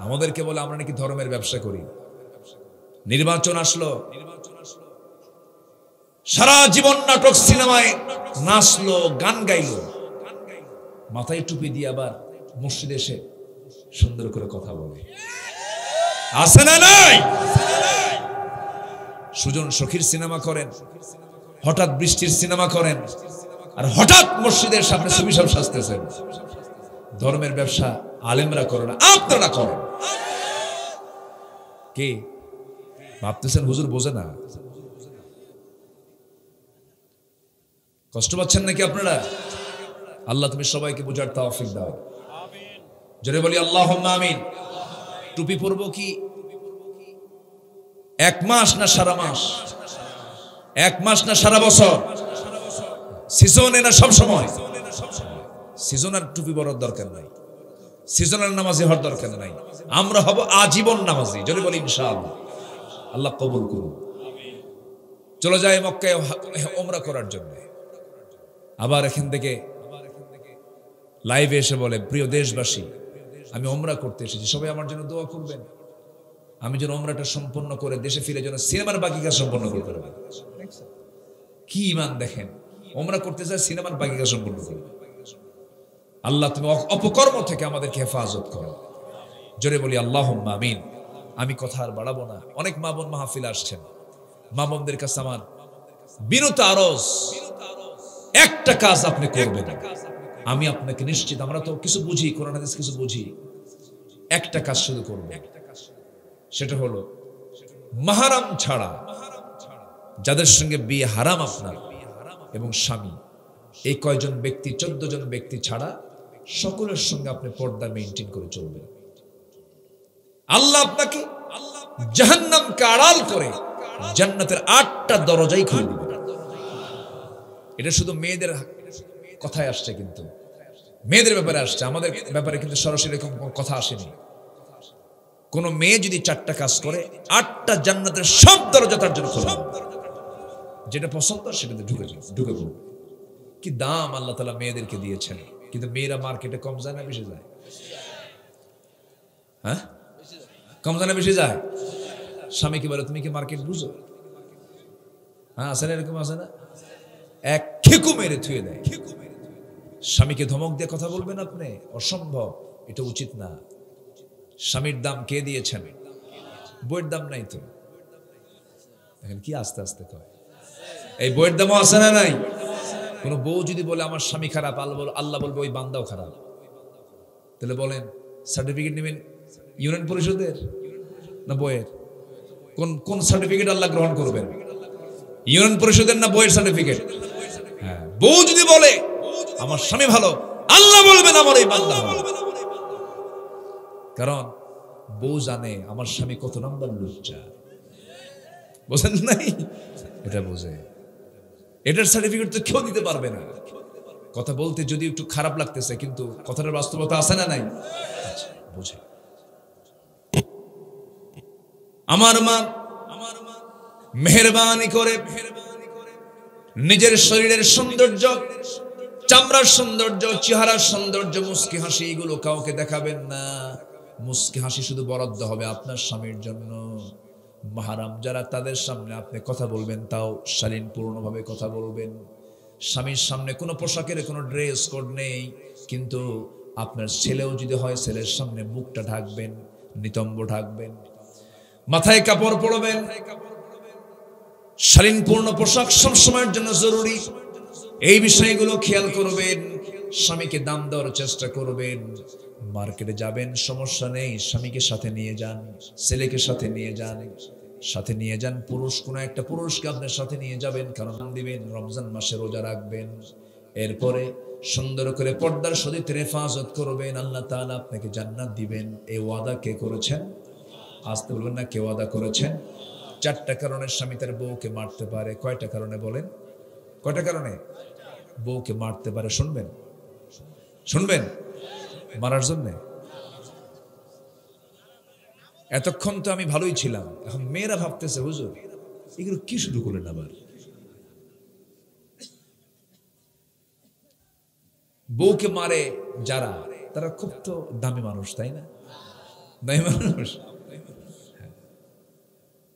আমাদেরকে বলে আমরা নাকি ধর্মের ব্যবসা করি। নির্বাচন আসলো, সারা জীবন নাটক সিনেমায় নাচলো, গান গাইলো, মাথায় টুপি দিয়ে আবার মসজিদে এসে সুন্দর করে কথা বলে। আছে না নাই? সুজন সখীর সিনেমা করেন, হঠাৎ বৃষ্টির সিনেমা করেন, আর হঠাৎ মসজিদের সামনে ছবি সব সাজতেছেন। ধর্মের ব্যবসা আলেমরা করে না, আপনারা করেন। কে ভাবতেছেন হুজুর বোঝে না? কষ্ট পাচ্ছেন নাকি আপনারা? আল্লাহ তুমি সবাইকে বোঝার তৌফিক দাও। জোরে বলি আল্লাহুম্মা আমিন। টুপি পরবো কি 1 মাস না সারা মাস? 1 মাস না সারা বছর? সিজনে না সব সময়? সিজনার টুপি পরার দরকার নাই, সিজনাল নামাজি হওয়ার দরকার নাই। আমরা হব আজীবন নামাজি। জোরে বলি ইনশাআল্লাহ। আল্লাহ কবুল করুন। চলে যায় মক্কায় ওমরা করার জন্য। আবার এখান থেকে লাইভে এসে বলে, প্রিয় দেশবাসী, আমি ওমরা করতে এসেছি, সবাই আমার জন্য দোয়া করবেন, আমি যেন ওমরাটা সম্পন্ন করে দেশে ফিরে যেন সিনেমার বাকি কাজ সম্পন্ন করতে পারি। কি ঈমান দেখেন, ওমরা করতে যায়, সিনেমার বাকি কাজ সম্পন্ন করবে। আল্লাহ তুমি অপকর্ম থেকে আমাদেরকে হেফাজত করো। জোরে বলি আল্লাহুম্মা আমিন। আমি কথা আর বাড়াবো না, অনেক মা বোন মাহফিল আসছেন। মা বোনদের কাছে আমার বিনত আরজ, একটা কাজ আপনি করবেন, আমি আপনাকে নিশ্চিত, আমরা তো কিছু বুঝি, কোরআন হাদিস কিছু বুঝি, একটা কাজ শুধু করবেন, সেটা হলো মাহরাম ছাড়া যাদের সঙ্গে বিয়ে হারাম আপনার এবং স্বামী, এই কয়জন ব্যক্তি, 14 জন ব্যক্তি ছাড়া সকলের সঙ্গে আপনি পর্দা মেইনটেইন করে চলবেন। আল্লাহ আপনাকে জাহান্নামকে আড়াল করে জান্নাতের 8টা দরজাই খুলে দিবেন। এটা শুধু মেয়েদের কথায় আসছে, কিন্তু মেয়েদের ব্যাপারে আসছে, আমাদের ব্যাপারে কিন্তু সরাসরি এরকম কথা আসেনি। কোন মেয়ে যদি 4টা কাজ করে, 8টা জান্নাতের সব দরজা তার জন্য খোলা, যেটা পছন্দ সেটাতে ঢুকে পড়বে। কি দাম আল্লাহ তাআলা মেয়েদেরকে দিয়েছেন, কিন্তু মেয়েরা মার্কেটে কম যায় না বেশি যায়? হ্যাঁ, কম যায় না বেশি যায়? স্বামী কি বলে, তুমি কি মার্কেট বুঝো? হ্যাঁ, আছে না এরকম? আছে না? এক খেকু মেরে থুয়ে দেয়। স্বামীকে ধমক দিয়ে কথা বলবেন আপনি? অসম্ভব, এটা উচিত না। স্বামীর দাম কে দিয়েছেন? বইয়ের দাম নাই তো। দেখেন কি আস্তে আস্তে কয়, এই বইয়ের দামও আছে না নাই? কোন বউ যদি বলে আমার স্বামী খারাপ, আল্লাহ বলবে ওই বান্দাও খারাপ। তাহলে বলেন সার্টিফিকেট নেবেন ইউনিয়ন পরিষদের না বইয়ের? কোন সার্টিফিকেট আল্লাহ গ্রহণ করবেন? ইউনিয়ন পরিষদের না বইয়ের সার্টিফিকেট? হ্যাঁ, বউ যদি বলে আমার স্বামী ভালো, আল্লাহ বলবেন আমার এই বান্দা ভালো। কারণ বউ জানে আমার স্বামী কত নম্বর লুচ্চা, বোঝেন নাই? এটা বোঝে। এটার সার্টিফিকেট তো কেউ দিতে পারবে না। কথা বলতে যদি একটু খারাপ লাগতেছে, কিন্তু কথাটার বাস্তবতা আছে না নাই? বুঝে। আমার মা মেহেরবানি করে নিজের শরীরের সৌন্দর্য, চামড়ার সৌন্দর্য, চেহারার সৌন্দর্য, মুস্কি হাসি, এগুলো কাউকে দেখাবেন না। মুস্কি হাসি শুধু বরাদ্দ হবে আপনার স্বামীর জন্য। মাহারাম যারা, তাদের সামনে আপনি কথা বলবেন, তাও শালীনপূর্ণভাবে কথা বলবেন। স্বামীর সামনে কোনো পোশাকের কোনো ড্রেস কোড নেই, কিন্তু আপনার ছেলেও যদি হয়, ছেলের সামনে মুখটা ঢাকবেন, নিতম্ব ঢাকবেন, মাথায় কাপড় পরবেন। শালীনপূর্ণ পোশাক সবসময়ের জন্য জরুরি। এই বিষয়গুলো খেয়াল করবেন। স্বামীকে দাম দেওয়ার চেষ্টা করবেন। মার্কেটে যাবেন, সমস্যা নেই, স্বামীকে সাথে নিয়ে যান, ছেলেকে সাথে নিয়ে যান, সাথে নিয়ে যান। পুরুষ কোন একটা পুরুষকে আপনার সাথে নিয়ে যাবেন, কারণ দিবেন রমজান মাসে রোজা রাখবেন। এরপরে সুন্দর করে পর্দার সহিত হেফাজত করবেন, আল্লাহ তাআলা আপনাকে জান্নাত দিবেন। এই ওয়াদা কে করেছেন? আসতে বলবেন না, কে ওয়াদা করেছেন? 4টা কারণে স্বামী তার বউকে মারতে পারে। কয়টা কারণে বলেন? কয়টা কারণে বউকে মারতে পারে? শুনবেন, শুনবেন। মারার জন্য এতক্ষণ তো আমি ভালোই ছিলাম, এখন মেয়েরা ভাবতেছে হুজুর এগুলো কি শুরু করলেন আবার? বউকে মারে যারা, তারা খুব তো দামি মানুষ, তাই না? দামি মানুষ,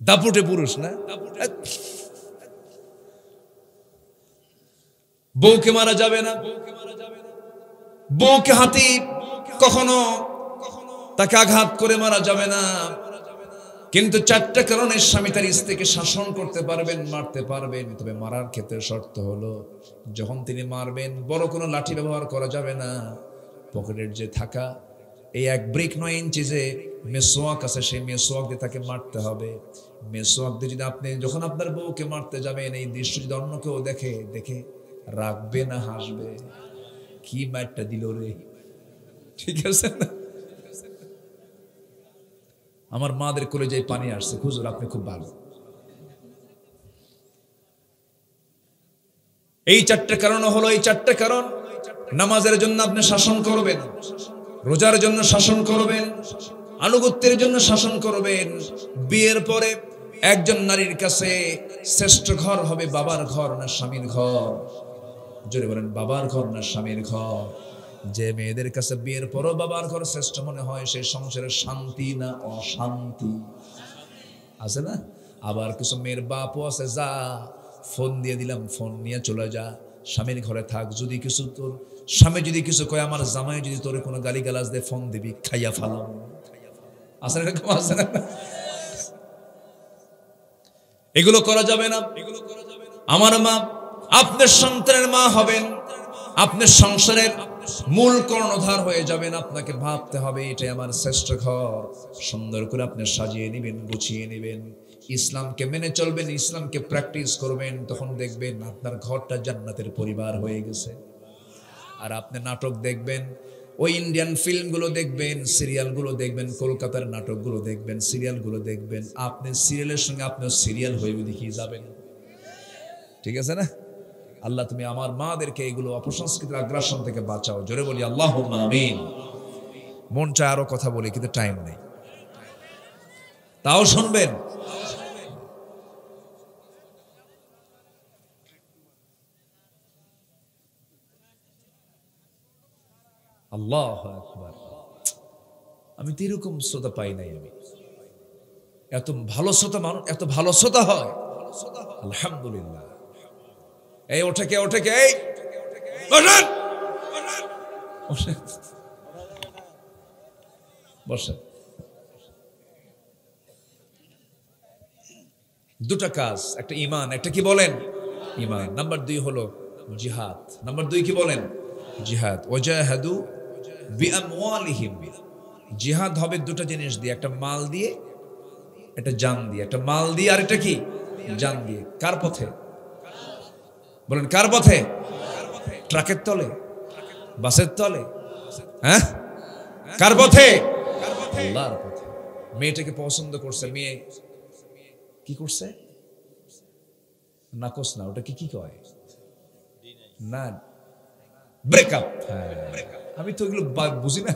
দাপুটে পুরুষ না? বউকে মারা যাবে না। বউকে হাতি কখনো তাকে আঘাত করে মারা যাবে না। কিন্তু 4টা কারণে স্বামী তার স্ত্রীকে শাসন করতে পারবেন, মারতে পারবেন। তবে মারার ক্ষেত্রে শর্ত হলো, যখন তিনি মারবেন বড় কোনো লাঠি ব্যবহার করা যাবে না। পকেটের যে থাকা এই 1 ব্রিক 9 ইঞ্চি যে মেসোয়াক আছে, সেই মেসোয়াক দিয়ে তাকে মারতে হবে। মেসোয়াক দিয়ে যদি আপনি যখন আপনার বউকে মারতে যাবেন, এই দৃশ্য যদি অন্য কেউ দেখে, দেখে রাখবে না হাসবে? কি মারটা দিল রে, ঠিক আছে না? আমার মাদের কলেজায় পানি আসছে, হুজুর আপনি খুব ভালো। এই 4টা কারণ হলো, এই 4টা কারণ। নামাজের জন্য আপনি শাসন করবেন, রোজার জন্য শাসন করবেন, আনুগত্যের জন্য শাসন করবেন। বিয়ের পরে একজন নারীর কাছে শ্রেষ্ঠ ঘর হবে বাবার ঘর না স্বামীর ঘর? জোরে বলেন, বাবার ঘর না স্বামীর ঘর? যে মেয়েদের কাছে বিয়ের পরও বাবার ঘর শ্রেষ্ঠ মনে হয়, সেই সংসারের শান্তি না অশান্তি আছে না? আবার কিছু মেয়ের বাপও আছে, যা ফোন দিয়ে দিলাম, ফোন নিয়ে চলে যা, স্বামীর ঘরে থাক। যদি কিছু তোর স্বামী যদি কিছু কয়, আমার জামাই যদি তোর কোনো গালি গালাজ দিয়ে, ফোন দিবি, খাইয়া ফালাম। আছে না? এরকম আছে না? এগুলো করা যাবে না। আমার মা, আপনার সন্তানের মা হবেন, আপনার সংসারের মূল কর্ণধার হয়ে যাবেন। আপনাকে ভাবতে হবে এটাই আমার শ্রেষ্ঠ ঘর। সুন্দর করে আপনি সাজিয়ে নেবেন, গুছিয়ে নেবেন, ইসলামকে মেনে চলবেন, ইসলামকে প্র্যাকটিস করবেন। তখন দেখবেন আপনার ঘরটা জান্নাতের পরিবার হয়ে গেছে। আর আপনি নাটক দেখবেন, ওই ইন্ডিয়ান ফিল্মগুলো দেখবেন, সিরিয়ালগুলো দেখবেন, কলকাতার নাটকগুলো দেখবেন, সিরিয়ালগুলো দেখবেন, আপনি সিরিয়ালের সঙ্গে আপনি সিরিয়াল হয়ে দেখিয়ে যাবেন। ঠিক আছে না? আল্লাহ তুমি আমার মাদেরকে এগুলো অপসংস্কৃতির আগ্রাসন থেকে বাঁচাও। জোরে বলি আল্লাহুম্মা আমিন। মন চায় আরো কথা বলি, কিন্তু টাইম নেই, তাও শুনবেন। আল্লাহু আকবার। আমি তো এরকম শ্রোতা পাই নাই, আমি এত ভালো শ্রোতা, মানুষ এত ভালো শ্রোতা হয়, আলহামদুলিল্লাহ। এই ওঠে কে, ওঠে কে, এই বসেন, বসেন। 2টা কাজ, একটা ঈমান, একটা কি বলেন? ঈমান। নাম্বার 2 হলো জিহাদ। নাম্বার 2 কি বলেন? জিহাদ। ওয়াজাহাদু বিআমওয়ালিহিম। জিহাদ হবে 2টা জিনিস দিয়ে, একটা মাল দিয়ে, একটা জান দিয়ে। একটা মাল দিয়ে, আর এটা কি? জান দিয়ে। কার পথে বলেন? কার পথে? ট্রাকের তলে, বাসের তলে, হ্যাঁ? কার পথে? আল্লাহর পথে। মেয়েটাকে পছন্দ করছে, মেয়ে কি করছে? নাকচ না, ওটা কি কয় না, ব্রেকআপ। আমি তো এগুলো বুঝি না।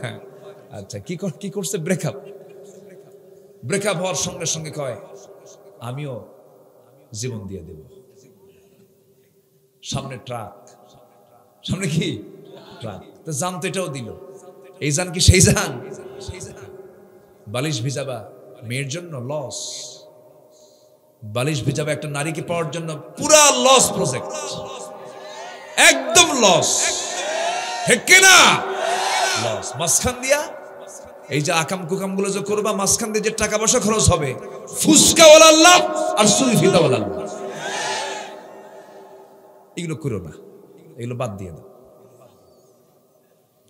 আচ্ছা, কি করছে? ব্রেকআপ। ব্রেকআপ হওয়ার সঙ্গে সঙ্গে কয় আমিও জীবন দিয়ে দেব। সামনে ট্রাক, সামনে কি ট্রাক, তো জান তো এটাও দিল। এই জান কি সেই জান? বালিশ ভিজাবা মেয়ের জন্য লস, বালিশ ভিজাবা একটা নারীকে পাওয়ার জন্য পুরা লস প্রজেক্ট, একদম লস, ঠিক না? লস। মাঝখান দিয়া এই যে আকাম কুকাম গুলো যে করবা, মাঝখান দিয়ে যে টাকা পয়সা খরচ হবে, ফুসকাওয়ালা লাভ আর সুইফিদাওয়ালা লাভ, এগুলো করো না, এগুলো বাদ দিয়ে দাও।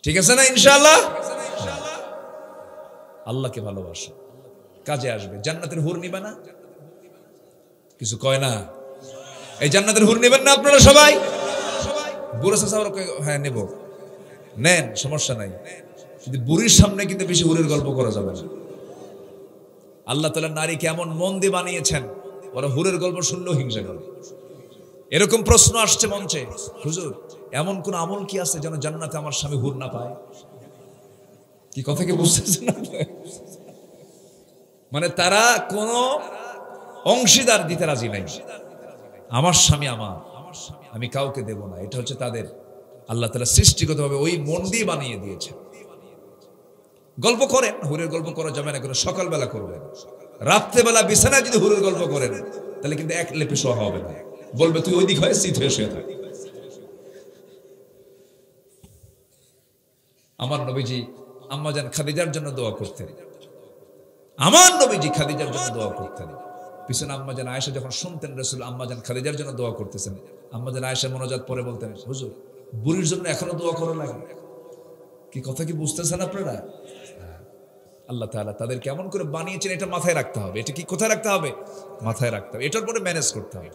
ঠিক আছে না? ইনশাআল্লাহ আল্লাহকে ভালোবাসো, কাজে আসবে। জান্নাতের হুর নিবা না? কিছু কয় না। এই জান্নাতের হুর নেবেন না আপনারা সবাই? বুড়ো চাচা হ্যাঁ নেব, নেন, সমস্যা নাই। কিন্তু বুড়ির সামনে কিন্তু বেশি হুরের গল্প করা যাবে না। আল্লাহ তাআলা নারীকে এমন মন দিয়ে বানিয়েছেন, ওরা হুরের গল্প শুনলেও হিংসা করে। এরকম প্রশ্ন আসছে মঞ্চে, হুজুর এমন কোন আমল কি আছে যেন জান্নাতে আমার স্বামী হুর না পায়? কি কথা কি বুঝতেছেন না? মানে তারা কোন অংশীদার দিতে রাজি নাই। আমার স্বামী আমার, আমি কাউকে দেব না। এটা হচ্ছে তাদের, আল্লাহ তাআলা সৃষ্টিগতভাবে ওই মন দিয়ে বানিয়ে দিয়েছে। গল্প করেন, হুরের গল্প করা যাবে না, সকালবেলা করবেন। রাত্রেবেলা বিছানায় যদি হুরের গল্প করেন তাহলে কিন্তু এক লেপে শোয়া হবে না, বলবে তুই ওই দিক হয়ে শীত হয়ে শুয়ে থাক। আমার নবীজি আম্মাজান খাদিজার জন্য দোয়া করতেন, আমার নবীজি খাদিজার জন্য দোয়া করতেন। পিছনে আম্মাজান আয়েশা যখন শুনতেন রাসূল আম্মাজান খাদিজার জন্য দোয়া করতেছেন, আম্মাজান আয়েশা মোনাজাত পরে বলতেন, হুজুর বুড়ির জন্য এখনো দোয়া করা লাগে। কি কথা কি বুঝতেছেন আপনারা? আল্লাহ তাআলা তাদের কেমন করে বানিয়েছেন এটা মাথায় রাখতে হবে। এটা কি কোথায় রাখতে হবে? মাথায় রাখতে হবে, এটার পরে ম্যানেজ করতে হবে।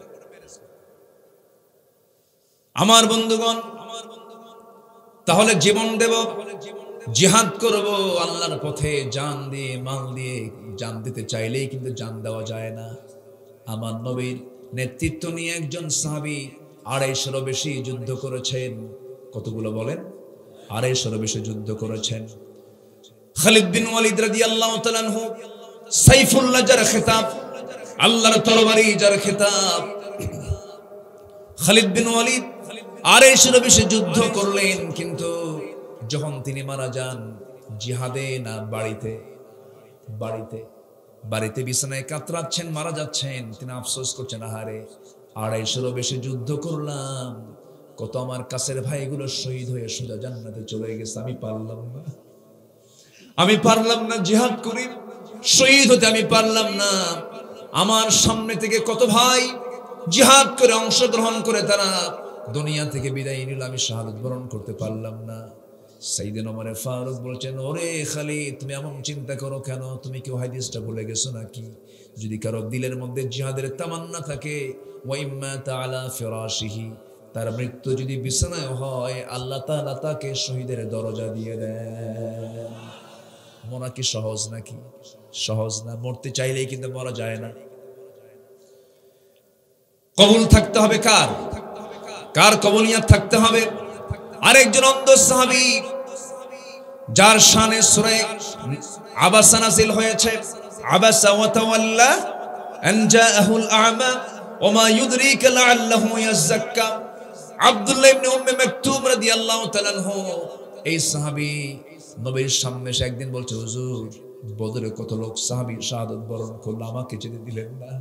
আমার বন্ধুগণ, তাহলে জীবন দেব, জিহাদ করব আল্লাহর পথে, জান দিয়ে মাল দিয়ে। জান দিতে চাইলেই কিন্তু জান দেওয়া যায় না। আমার নবীর নেতৃত্ব নিয়ে একজন সাহাবী 250 বেশি যুদ্ধ করেছেন। কতগুলো বলেন? 250 বেশি যুদ্ধ করেছেন। খালিদ বিন ওয়ালিদ রাদিয়াল্লাহু তাআলা আনহু, সাইফুল্লাহ যার খেতাব, আল্লাহর তরবারি যার খেতাব, খালিদ বিন ওয়ালিদ 250 বেশি যুদ্ধ করলেন, কিন্তু যখন তিনি মারা যান জিহাদে না বাড়িতে, বাড়িতে বিছানায় কাতরাচ্ছেন, মারা যাচ্ছেন, তিনি আফসোস করছেন, আহারে 250 বেশি যুদ্ধ করলাম, কত আমার কাছের ভাইগুলো শহীদ হয়ে সোজা জান্নাতে চলে গেছে, আমি পারলাম না জিহাদ করি, শহীদ হতে আমি পারলাম না। আমার সামনে থেকে কত ভাই জিহাদ করে অংশগ্রহণ করে তারা দুনিয়া থেকে বিদায় নিল, আমি শাহাদাত বরণ করতে পারলাম না। সাইয়েদনা ওমর ফারুক বলছেন, ওরে খালিদ তুমি এমন চিন্তা করো কেন? তুমি কি হাদিসটা ভুলে গেছো নাকি? যদি কারো দিলের মধ্যে জিহাদের তামান্না থাকে, ওয়া ইম্মা তাআলা ফিরাশিহি, তার মৃত্যু যদি বিছানায় হয় আল্লাহ তাআলা তাকে শহীদের দরজা দিয়ে দেন। মরা কি সহজ নাকি? সহজ না। মরতে চাইলেই কিন্তু মরা যায় না। কবুল থাকতে হবে কার? কার কবুলিয়াত থাকতে হবে? আরেকজন অন্ধ সাহাবী যার শানে সূরা আবাসা নাযিল হয়েছে, আবাসা ওয়া তাওয়াল্লা আন জাআহুল আ'মা ওয়া মা ইউদরিকা লাআল্লাহু ইয়াযাক্কা। আব্দুল্লাহ ইবনে উম্মে মাকতুম রাদিয়াল্লাহু তাআলা আনহু, এই সাহাবী নবীর সামনে এসে একদিন বলছে, হুজুর বদরে কত লোক সাহাবী শাহাদাত বরণ করলো, আমাকে যেতে দিলেন না,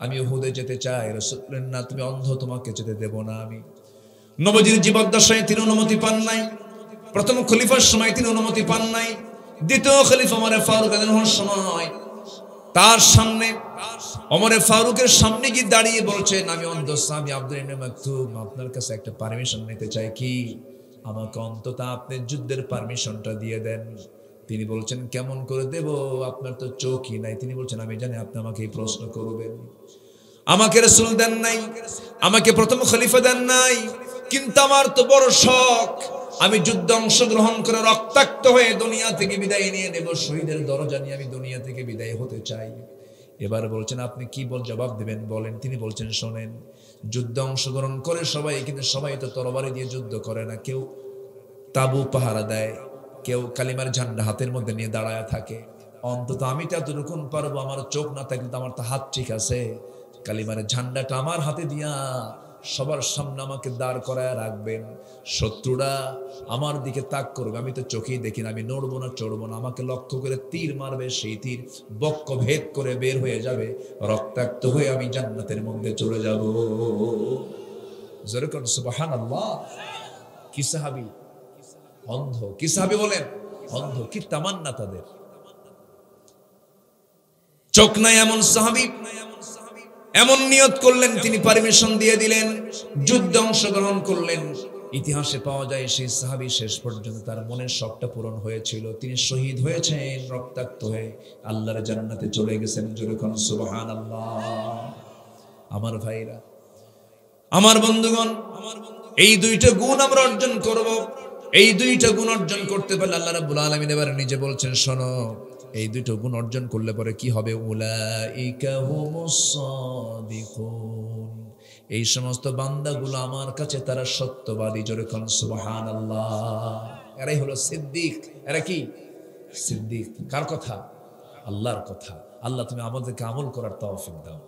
আমি উহুদে যেতে চাই। রাসূল বললেন, না তুমি অন্ধ, তোমাকে যেতে দেব না আমি। নবীর জীবদ্দশায় তিনি অনুমতি পান নাই। প্রথম খলিফার সময় তিনি অনুমতি পান নাই। দ্বিতীয় খলিফা ওমর ফারুক রাদিয়াল্লাহু সময় তার সামনে ওমর ফারুকের সামনে গিয়ে দাঁড়িয়ে বলছেন, আমি অন্ধ সাহাবী আব্দুল্লাহ ইবনে মাকতুম, আপনার কাছে একটা পারমিশন নিতে চাই, কি আমাকে অন্তত আপনি যুদ্ধের পারমিশনটা দিয়ে দেন। তিনি বলছেন, কেমন করে দেব, আপনার তো চোখই নাই। তিনি বলছেন, আমি জানি আপনি আমাকে এই প্রশ্ন করবেন। আমাকে রাসূল দেন নাই, আমাকে প্রথম খলিফা দেন নাই, কিন্তু আমার তো বড় শখ, আমি যুদ্ধে অংশগ্রহণ করে রক্তাক্ত হয়ে দুনিয়া থেকে বিদায় নিয়ে নেব, শহীদের দরজা নিয়ে আমি দুনিয়া থেকে বিদায় হতে চাই। এবার বলছেন আপনি কি জবাব দিবেন বলেন। তিনি বলছেন শোনেন, যুদ্ধে অংশগ্রহণ করে সবাই, কিন্তু সবাই তো তরবারি দিয়ে যুদ্ধ করে না, কেউ তাবু পাহারা দেয়, কেউ কালিমার ঝান্ডা হাতের মধ্যে নিয়ে দাঁড়ায় থাকে। অন্তত আমি তো এতটুকু পারবো, আমার চোখ না থাকলে তো আমার তো হাত ঠিক আছে, কালিমার ঝান্ডাটা আমার হাতে দিয়া সবার সামনে আমাকে দাঁড় করায় রাখবেন। শত্রুরা আমার দিকে তাক করবে, আমি তো চোখেই দেখি না, আমি নড়বো না চড়বো না, আমাকে লক্ষ্য করে তীর মারবে, সেই তীর বক্ষ ভেদ করে বের হয়ে যাবে, রক্তাক্ত হয়ে আমি জান্নাতের মধ্যে চলে যাব। জোরে করুন সুবহানাল্লাহ। কি সাহাবী অন্ধ, কি সাহাবী বলেন অন্ধ, কি তামান্না তাদের, চোখ নাই এমন সাহাবী এমন নিয়ত করলেন, তিনি পারমিশন দিয়ে দিলেন, যুদ্ধে অংশগ্রহণ করলেন। ইতিহাসে পাওয়া যায় সেই সাহাবী শেষ পর্যন্ত তার মনের শখটা পূরণ হয়েছিল, তিনি শহীদ হয়েছেন রক্তাক্ত হয়ে, আল্লাহর জান্নাতে চলে গেছেন। জোরে কোন সুবহানাল্লাহ। আমার ভাইরা, আমার বন্ধুগণ, এই দুইটা গুণ আমরা অর্জন করব। এই দুইটা গুণ অর্জন করতে পারলে আল্লাহ রাব্বুল আলামিন এবার নিজে বলছেন শোনো, এই দুটো গুণ অর্জন করলে পরে কি হবে, উলাইকা হুমুস সাদিকুন, এই সমস্ত বান্দাগুলো আমার কাছে তারা সত্যবাদী। জোরে কোন সুবহানাল্লাহ। এরাই হলো সিদ্দিক। এরা কি সিদ্দিক? কার কথা? আল্লাহর কথা। আল্লাহ তুমি আমাদেরকে আমল করার তৌফিক দাও।